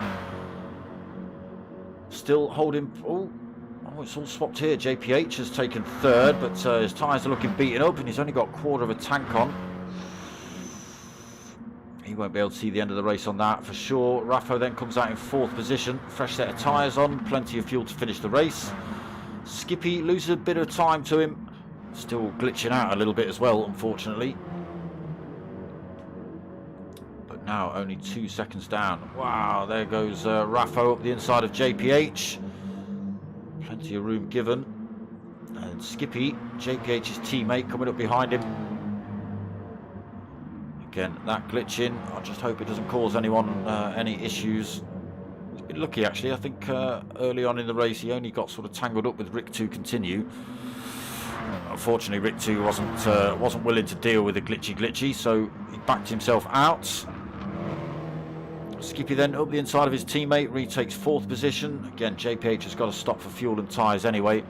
Still holding. Oh, it's all swapped here. JPH has taken third, but his tyres are looking beaten up, and he's only got a quarter of a tank on. He won't be able to see the end of the race on that for sure. Raffo then comes out in 4th position. Fresh set of tyres on. Plenty of fuel to finish the race. Skippy loses a bit of time to him. Still glitching out a little bit as well, unfortunately. But now only 2 seconds down. Wow, there goes Raffo up the inside of JPH. Plenty of room given. And And Skippy, JPH's teammate, coming up behind him. Again, that glitching. I just hope it doesn't cause anyone any issues. He's been lucky, actually. I think early on in the race, he only got sort of tangled up with Rick 2 Continue. Unfortunately, Rick 2 wasn't willing to deal with the glitchy, so he backed himself out. Skippy then up the inside of his teammate, retakes 4th position. Again, JPH has got to stop for fuel and tyres anyway,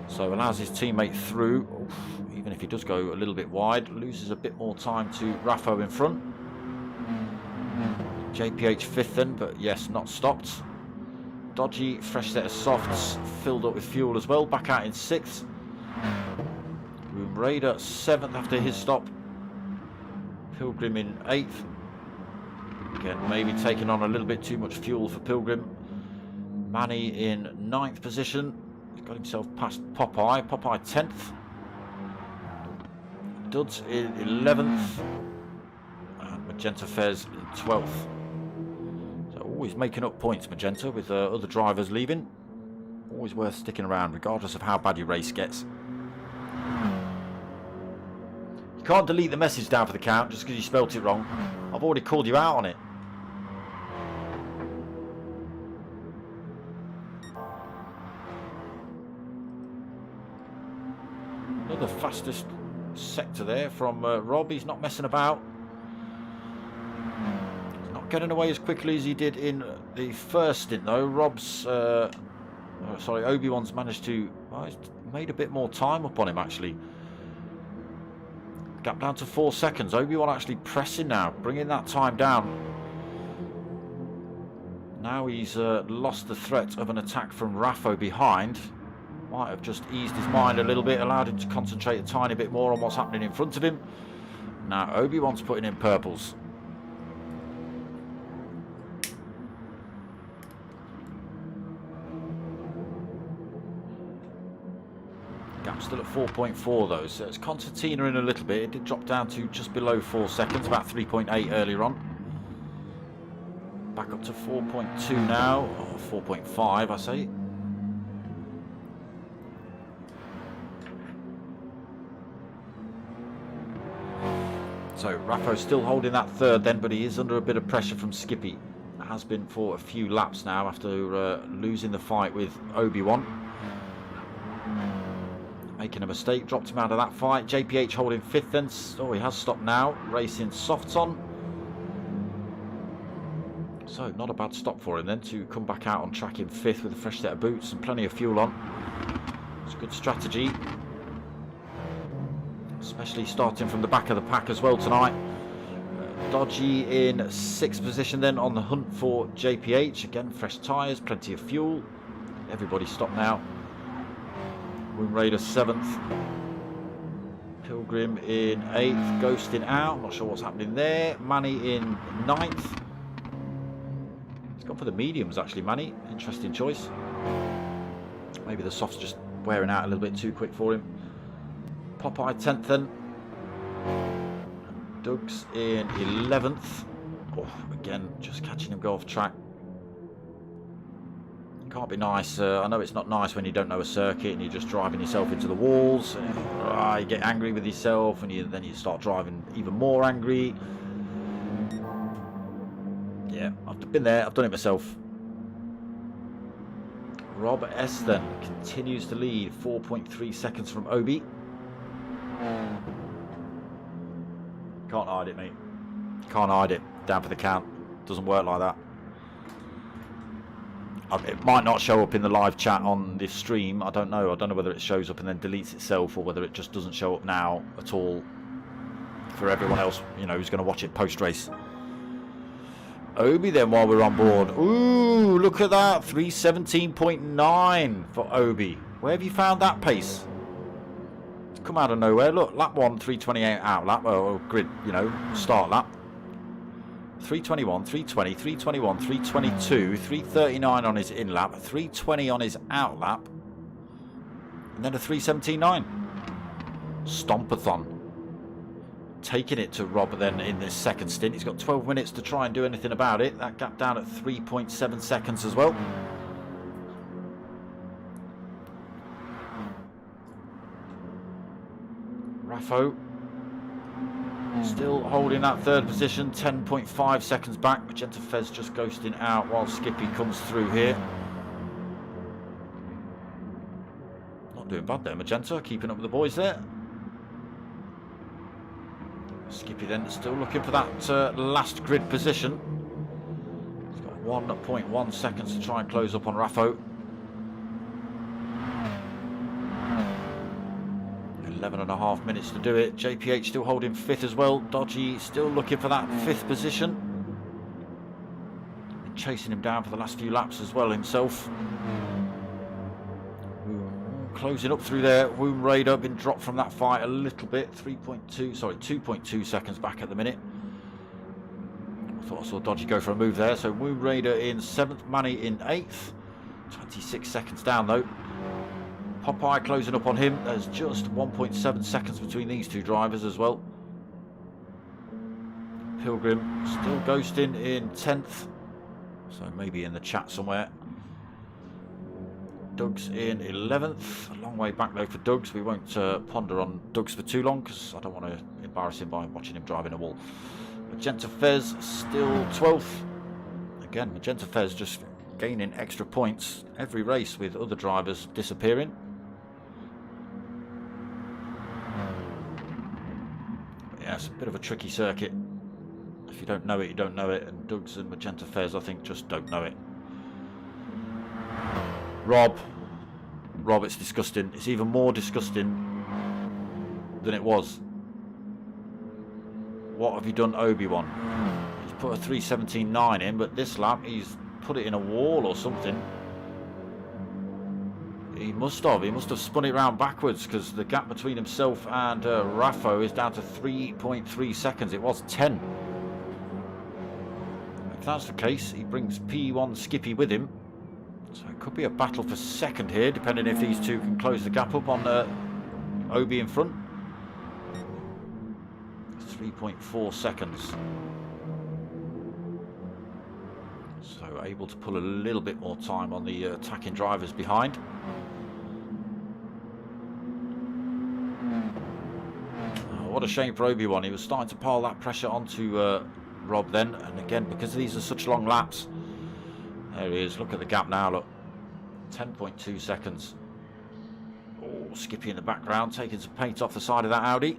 so allows his teammate through. Oof, even if he does go a little bit wide, loses a bit more time to Raffo in front. JPH 5th then, but yes, not stopped. Dodgy, fresh set of softs, filled up with fuel as well, back out in 6th. Room Raider 7th after his stop. Pilgrim in 8th. Again, maybe taking on a little bit too much fuel for Pilgrim. Manny in 9th position. He's got himself past Popeye. Popeye 10th. Duds in 11th. And Magenta Fez in 12th. So always making up points, Magenta, with other drivers leaving. Always worth sticking around, regardless of how bad your race gets. You can't delete the message down for the count just because you spelt it wrong. I've already called you out on it. Another fastest sector there from Rob. He's not messing about. He's not getting away as quickly as he did in the first stint though. Obi-Wan's managed to... Well, he's made a bit more time up on him actually. Gap down to 4 seconds. Obi-Wan actually pressing now, bringing that time down. Now he's lost the threat of an attack from Raffo behind. Might have just eased his mind a little bit, allowed him to concentrate a tiny bit more on what's happening in front of him. Now Obi-Wan's putting in purples. Gap still at 4.4 though, so it's concertina in a little bit. It did drop down to just below 4 seconds, about 3.8 earlier on. Back up to 4.2 now, or 4.5 I say. So Raffo still holding that 3rd then, but he is under a bit of pressure from Skippy. Has been for a few laps now after losing the fight with Obi-Wan. Making a mistake, dropped him out of that fight. JPH holding 5th then. Oh, he has stopped now. Racing softs on. So, not a bad stop for him then to come back out on track in 5th with a fresh set of boots and plenty of fuel on. It's a good strategy. Especially starting from the back of the pack as well tonight. Dodgy in 6th position then on the hunt for JPH. Again, fresh tyres, plenty of fuel. Everybody stopped now. Room Raider 7th. Pilgrim in 8th. Ghosting out. Not sure what's happening there. Manny in 9th. He's gone for the mediums actually, Manny. Interesting choice. Maybe the soft's just wearing out a little bit too quick for him. Popeye 10th then. Doug's in 11th. Oh, again, just catching him go off track. Can't be nice. I know it's not nice when you don't know a circuit and you're just driving yourself into the walls. You get angry with yourself and then you start driving even more angry. Yeah, I've been there. I've done it myself. Rob S then continues to lead, 4.3 seconds from Obi. Can't hide it, mate. Can't hide it. Down for the count. Doesn't work like that. It might not show up in the live chat on this stream. I don't know. I don't know whether it shows up and then deletes itself or whether it just doesn't show up now at all for everyone else, you know, who's going to watch it post-race. Obi then while we're on board. Ooh, look at that. 3:17.9 for Obi. Where have you found that pace? It's come out of nowhere. Look, lap 1, 3:28 out lap. Oh, grid, you know, start lap. 3:21, 3:20, 3:21, 3:22, 3:39 on his in lap, 3:20 on his out lap, and then a 3:17.9. Stompathon. Taking it to Rob then in this second stint. He's got 12 minutes to try and do anything about it. That gap down at 3.7 seconds as well. Raffo still holding that third position, 10.5 seconds back. Magenta Fez just ghosting out while Skippy comes through here. Not doing bad there, Magenta, keeping up with the boys there. Skippy then still looking for that last grid position. He's got 1.1 seconds to try and close up on Raffo. 11.5 minutes to do it. JPH still holding fifth as well. Dodgy still looking for that fifth position. Been chasing him down for the last few laps as well himself. Closing up through there. Womb Raider been dropped from that fight a little bit. 2.2 seconds back at the minute. I thought I saw Dodgy go for a move there. So Womb Raider in 7th, Manny in 8th. 26 seconds down though. Popeye closing up on him. There's just 1.7 seconds between these two drivers as well. Pilgrim still ghosting in 10th. So maybe in the chat somewhere. Doug's in 11th. A long way back though for Doug's. We won't ponder on Doug's for too long because I don't want to embarrass him by watching him driving a wall. Magenta Fez still 12th. Again, Magenta Fez just gaining extra points every race with other drivers disappearing. Yeah, it's a bit of a tricky circuit. If you don't know it, you don't know it. And Doug's and Magenta Fez, I think, just don't know it. Rob, it's disgusting. It's even more disgusting than it was. What have you done, Obi-Wan? He's put a 3:17.9 in, but this lap he's put it in a wall or something. He must have spun it round backwards because the gap between himself and Raffo is down to 3.3 seconds. It was 10. If that's the case, he brings P1 Skippy with him. So it could be a battle for second here, depending if these two can close the gap up on Obi in front. 3.4 seconds. So able to pull a little bit more time on the attacking drivers behind. What a shame for Obi-Wan. He was starting to pile that pressure onto Rob then. And again, because these are such long laps, there he is. Look at the gap now. Look, 10.2 seconds. Oh, Skippy in the background, taking some paint off the side of that Audi.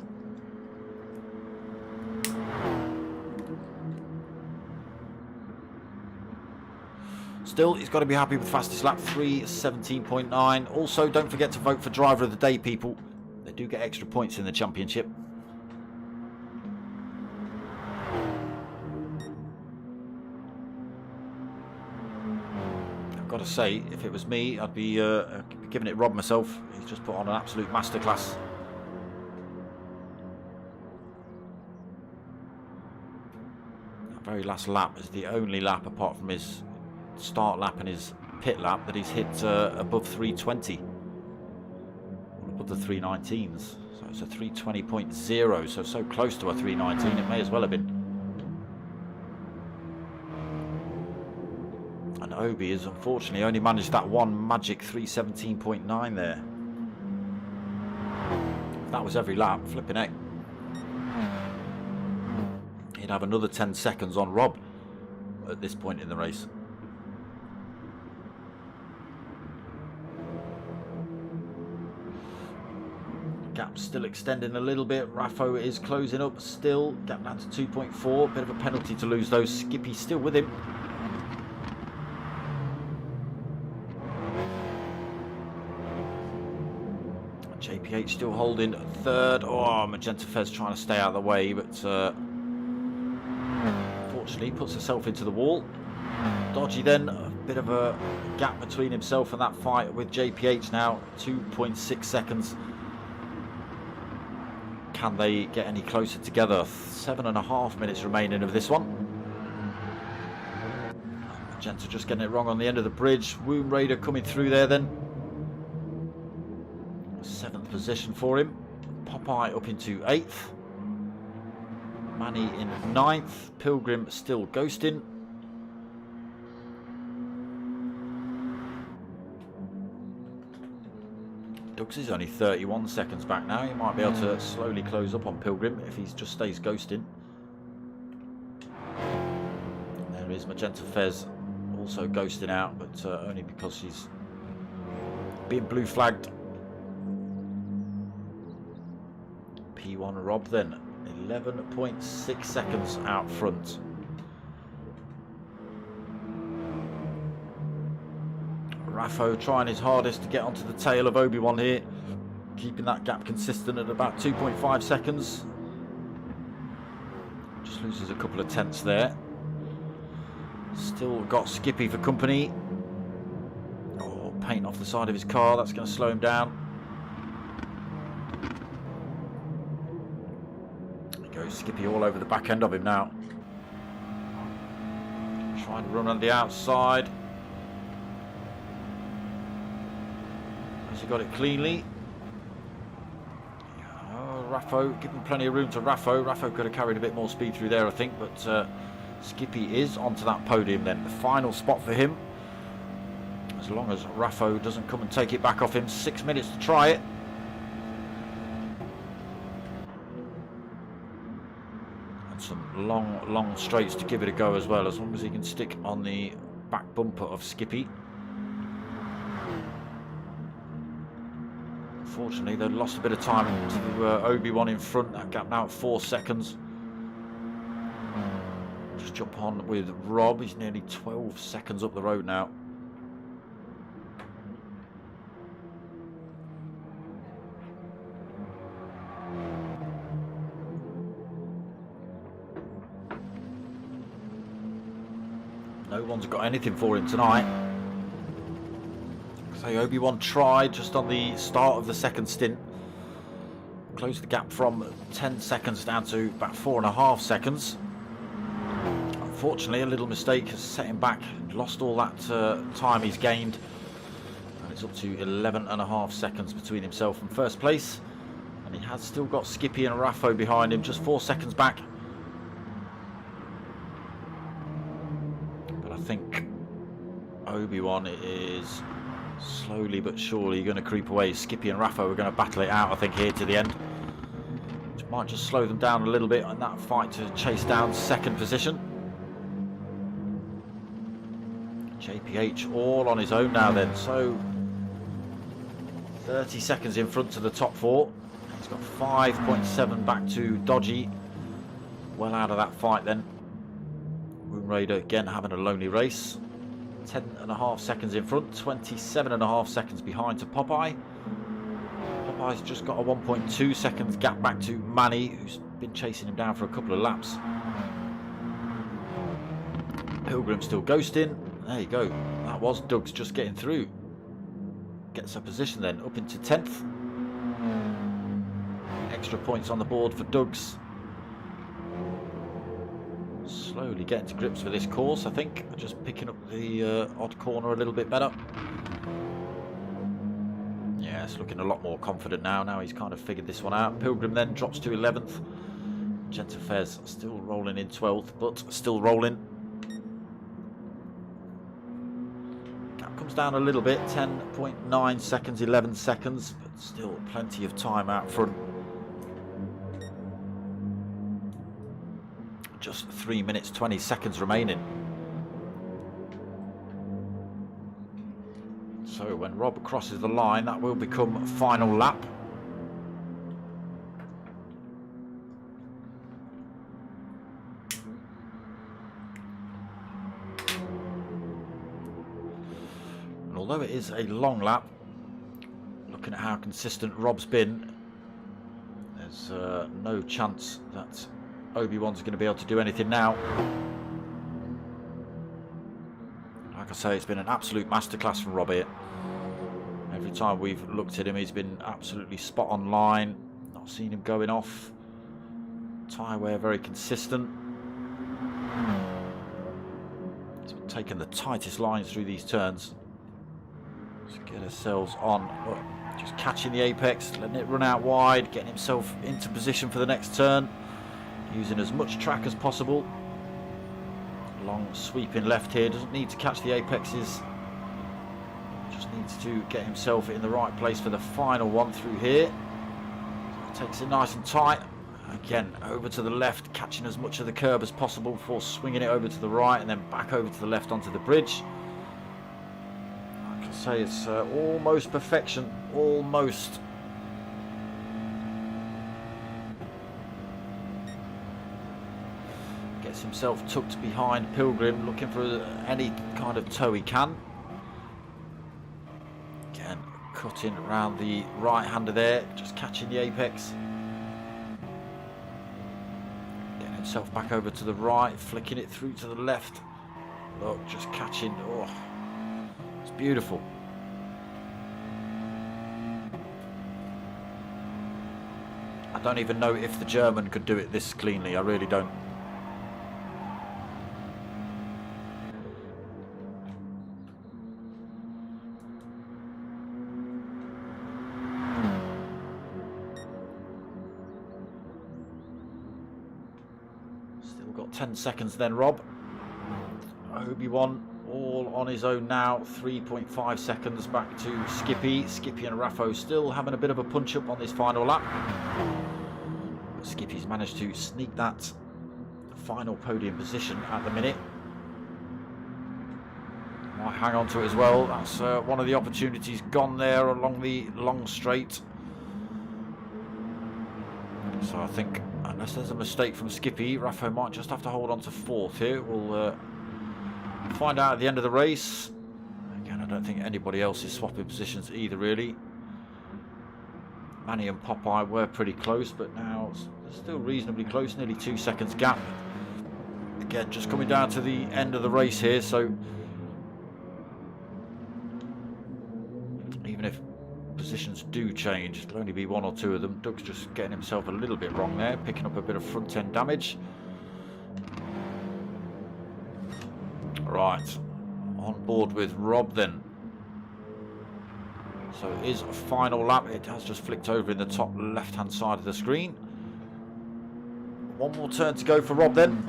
Still, he's got to be happy with fastest lap, 3:17.9. Also, don't forget to vote for Driver of the Day, people. They do get extra points in the championship. I've got to say, if it was me, I'd be giving it Rob myself. He's just put on an absolute masterclass. That very last lap is the only lap, apart from his start lap and his pit lap, that he's hit above 320. Above the 319s. So it's a 320.0, so close to a 319 it may as well have been. And Obi has unfortunately only managed that one magic 3:17.9 there. If that was every lap, flipping heck, he'd have another 10 seconds on Rob at this point in the race. Gap still extending a little bit. Raffo is closing up still. Gap down to 2.4. Bit of a penalty to lose those. Skippy still with him. JPH still holding third. Oh, Magenta Fez trying to stay out of the way, but unfortunately puts herself into the wall. Dodgy then, a bit of a gap between himself and that fight with JPH now. 2.6 seconds. Can they get any closer together? 7.5 minutes remaining of this one. Magenta just getting it wrong on the end of the bridge. Womb Raider coming through there then. 7th position for him. Popeye up into 8th. Manny in 9th. Pilgrim still ghosting. Doug's is only 31 seconds back now. He might be able to slowly close up on Pilgrim if he just stays ghosting. There is Magenta Fez also ghosting out, but only because she's being blue flagged. P1 Rob then, 11.6 seconds out front. Raffo trying his hardest to get onto the tail of Obi-Wan here, keeping that gap consistent at about 2.5 seconds. Just loses a couple of tenths there. Still got Skippy for company. Oh, paint off the side of his car, that's going to slow him down. There goes Skippy all over the back end of him now. Trying to run on the outside. Has he got it cleanly? Oh, Raffo, giving plenty of room to Raffo. Raffo could have carried a bit more speed through there, I think, but Skippy is onto that podium then. The final spot for him. As long as Raffo doesn't come and take it back off him. 6 minutes to try it. And some long straights to give it a go as well, as long as he can stick on the back bumper of Skippy. Unfortunately, they lost a bit of time to Obi-Wan in front. That gap now at 4 seconds. Just jump on with Rob. He's nearly 12 seconds up the road now. No one's got anything for him tonight. So Obi-Wan tried just on the start of the second stint. Closed the gap from 10 seconds down to about 4.5 seconds. Unfortunately, a little mistake has set him back. Lost all that time he's gained. And it's up to 11.5 seconds between himself and first place. And he has still got Skippy and Raffo behind him, just 4 seconds back. But I think Obi-Wan is slowly but surely going to creep away. Skippy and Raffo are going to battle it out, I think, here to the end. Which might just slow them down a little bit in that fight to chase down second position. JPH all on his own now then, so 30 seconds in front to the top four. He's got 5.7 back to Dodgy. Well out of that fight then. Moon Raider again having a lonely race. 10.5 seconds in front, 27.5 seconds behind to Popeye. Popeye's just got a 1.2 seconds gap back to Manny, who's been chasing him down for a couple of laps. Pilgrim still ghosting. There you go. That was Doug's just getting through. Gets a position then up into 10th. Extra points on the board for Doug's. Slowly getting to grips with this course, I think. Just picking up the odd corner a little bit better. Yeah, it's looking a lot more confident now. Now he's kind of figured this one out. Pilgrim then drops to 11th. Magenta Fez still rolling in 12th, but still rolling. Gap comes down a little bit. 10.9 seconds, 11 seconds, but still plenty of time out front. Just 3 minutes 20 seconds remaining. So when Rob crosses the line, that will become final lap. And although it is a long lap, looking at how consistent Rob's been, there's no chance that Obi-Wan's going to be able to do anything now. Like I say, it's been an absolute masterclass from Rob here. Every time we've looked at him, he's been absolutely spot on line. Not seen him going off. Tyre wear very consistent. So we're taking the tightest lines through these turns. Let's get ourselves on. Just catching the apex, letting it run out wide, getting himself into position for the next turn. Using as much track as possible. Long sweeping left here, doesn't need to catch the apexes. just needs to get himself in the right place for the final one through here. Takes it nice and tight. Again, over to the left, catching as much of the curb as possible before swinging it over to the right and then back over to the left onto the bridge. I can say it's almost perfection, almost. Gets himself tucked behind Pilgrim, looking for any kind of toe he can. Again, cutting around the right-hander there, just catching the apex. Getting himself back over to the right, flicking it through to the left. Look, just catching. Oh, it's beautiful. I don't even know if the German could do it this cleanly. I really don't. Still got 10 seconds then, Rob. Obi-Wan all on his own now. 3.5 seconds back to Skippy. Skippy and Raffo still having a bit of a punch-up on this final lap. Skippy's managed to sneak that final podium position at the minute. Might hang on to it as well. That's one of the opportunities gone there along the long straight. So I think, unless there's a mistake from Skippy, Raffo might just have to hold on to fourth here. We'll find out at the end of the race. Again, I don't think anybody else is swapping positions either, really. Manny and Popeye were pretty close, but now it's still reasonably close, nearly 2 seconds gap. Again, just coming down to the end of the race here, so even if positions do change, it'll only be one or two of them. Doug's just getting himself a little bit wrong there, picking up a bit of front end damage. Right, on board with Rob then. So it is a final lap. It has just flicked over in the top left hand side of the screen. One more turn to go for Rob then.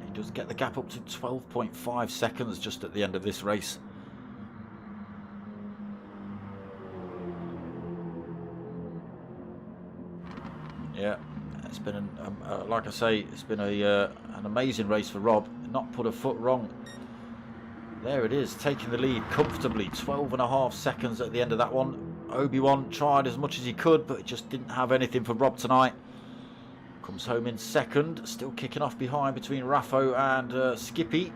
He does get the gap up to 12.5 seconds just at the end of this race. Yeah, it's been, like I say, it's been an amazing race for Rob. Not put a foot wrong. There it is, taking the lead comfortably. 12.5 seconds at the end of that one. Obi-Wan tried as much as he could, but it just didn't have anything for Rob tonight. Comes home in second, still kicking off behind between Raffo and Skippy.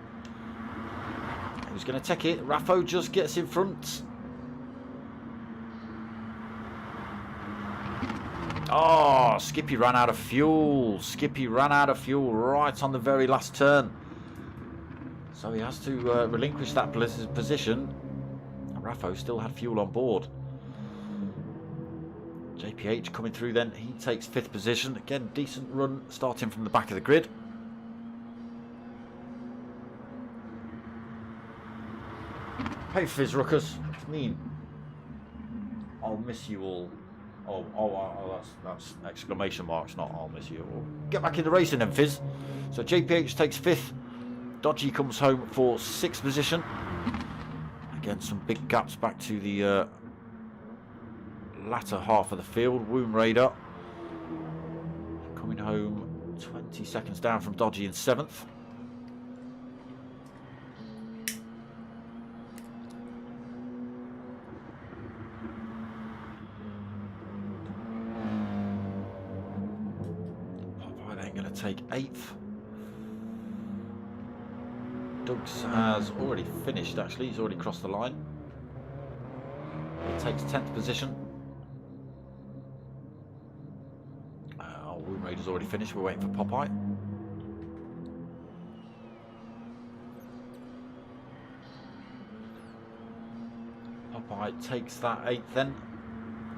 Who's going to take it? Raffo just gets in front. Oh, Skippy ran out of fuel. Skippy ran out of fuel right on the very last turn. So he has to relinquish that position. Raffo still had fuel on board. JPH coming through then. He takes 5th position. Again, decent run starting from the back of the grid. Hey Fizz Ruckus. What do you mean? I'll miss you all. Oh, that's exclamation marks, not I'll miss you all. Get back in the racing then, Fizz. So JPH takes 5th. Dodgy comes home for 6th position. Again, some big gaps back to the latter half of the field. Womb Raider coming home 20 seconds down from Dodgy in 7th. Popeye then going to take 8th. Doug's has already finished, actually. He's already crossed the line. He takes 10th position. Womb Raider's already finished. We're waiting for Popeye. Popeye takes that 8th then.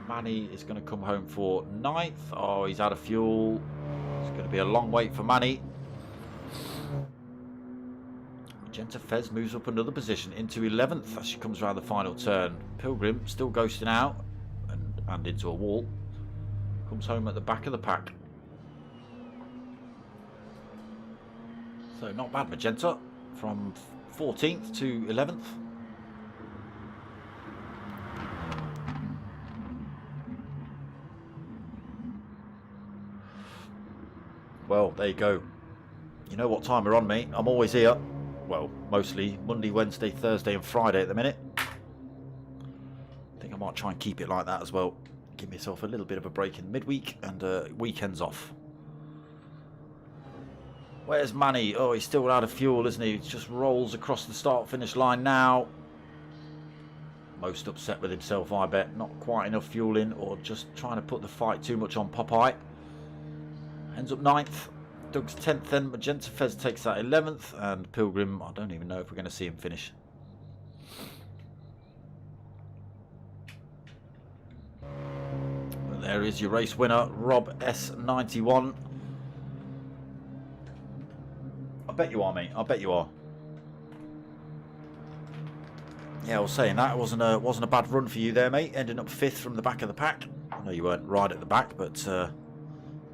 Manny is going to come home for 9th. Oh, he's out of fuel. It's going to be a long wait for Manny. Magenta Fez moves up another position into 11th as she comes around the final turn. Pilgrim still ghosting out and into a wall. Comes home at the back of the pack. So not bad, Magenta, from 14th to 11th. Well, there you go. You know what time we're on, mate. I'm always here. Well, mostly Monday, Wednesday, Thursday and Friday at the minute. I think I might try and keep it like that as well. Give myself a little bit of a break in midweek and weekends off. Where's Manny? Oh, he's still out of fuel, isn't he? He just rolls across the start-finish line now. Most upset with himself, I bet. Not quite enough fuel in, or just trying to put the fight too much on Popeye. Ends up 9th. Doug's 10th then. Magenta Fez takes that 11th. And Pilgrim, I don't even know if we're going to see him finish. But there is your race winner, Rob S91. I bet you are, mate. I bet you are. Yeah, I was saying that wasn't a bad run for you there, mate. Ending up 5th from the back of the pack. I know you weren't right at the back, but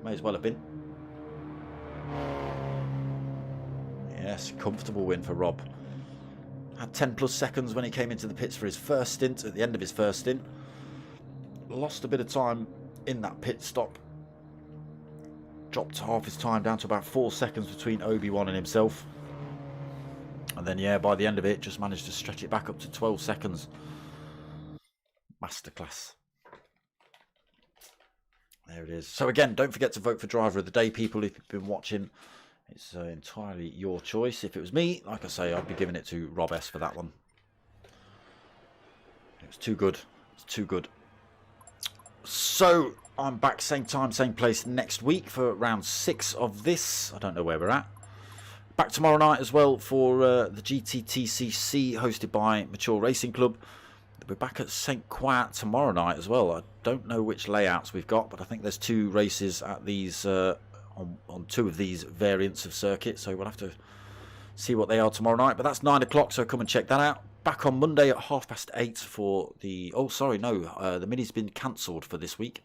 may as well have been. Yes, comfortable win for Rob. Had 10 plus seconds when he came into the pits for his first stint. At the end of his first stint, lost a bit of time in that pit stop. Dropped half his time down to about 4 seconds between Obi-Wan and himself. And then, yeah, by the end of it, just managed to stretch it back up to 12 seconds. Masterclass. There it is. So again, don't forget to vote for Driver of the Day, people, if you've been watching. It's entirely your choice. If it was me, like I say, I'd be giving it to Rob S for that one. It was too good. It's too good. So I'm back same time, same place next week for round 6 of this. I don't know where we're at. Back tomorrow night as well for the GTTCC hosted by Mature Racing Club. We're back at St. Croix tomorrow night as well. I don't know which layouts we've got, but I think there's 2 races at these on 2 of these variants of circuit, so we'll have to see what they are tomorrow night. But that's 9 o'clock, so come and check that out. Back on Monday at 8:30 for the... Oh, sorry, no, the mini's been cancelled for this week.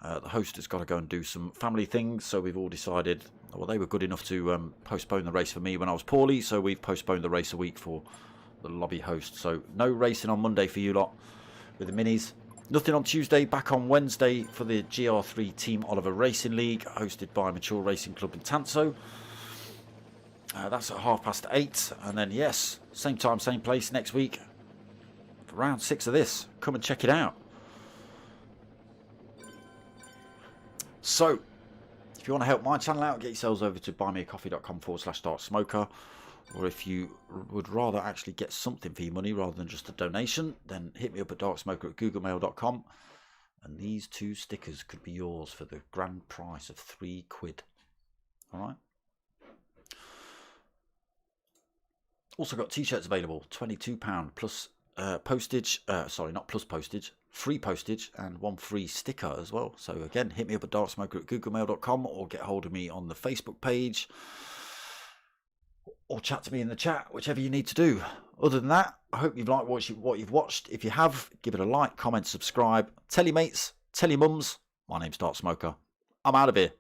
The host has got to go and do some family things, so we've all decided... Well, they were good enough to postpone the race for me when I was poorly, so we've postponed the race a week for the lobby host. So no racing on Monday for you lot with the minis. Nothing on Tuesday. Back on Wednesday for the GR3 Team Oliver Racing League, hosted by Mature Racing Club in Tanso. That's at 8:30. And then, yes, same time, same place next week for round 6 of this. Come and check it out. So, if you want to help my channel out, get yourselves over to buymeacoffee.com/darksmoker. Or if you would rather actually get something for your money rather than just a donation, then hit me up at darksmoker@googlemail.com. And these 2 stickers could be yours for the grand price of £3. Alright? Also got t-shirts available, £22 plus postage. Sorry, not plus postage. Free postage and 1 free sticker as well. So again, hit me up at darksmoker@googlemail.com or get hold of me on the Facebook page. Or chat to me in the chat, whichever you need to do. Other than that, I hope you've liked what you've watched. If you have, give it a like, comment, subscribe. Tell your mates, tell your mums. My name's Dark Smoker. I'm out of here.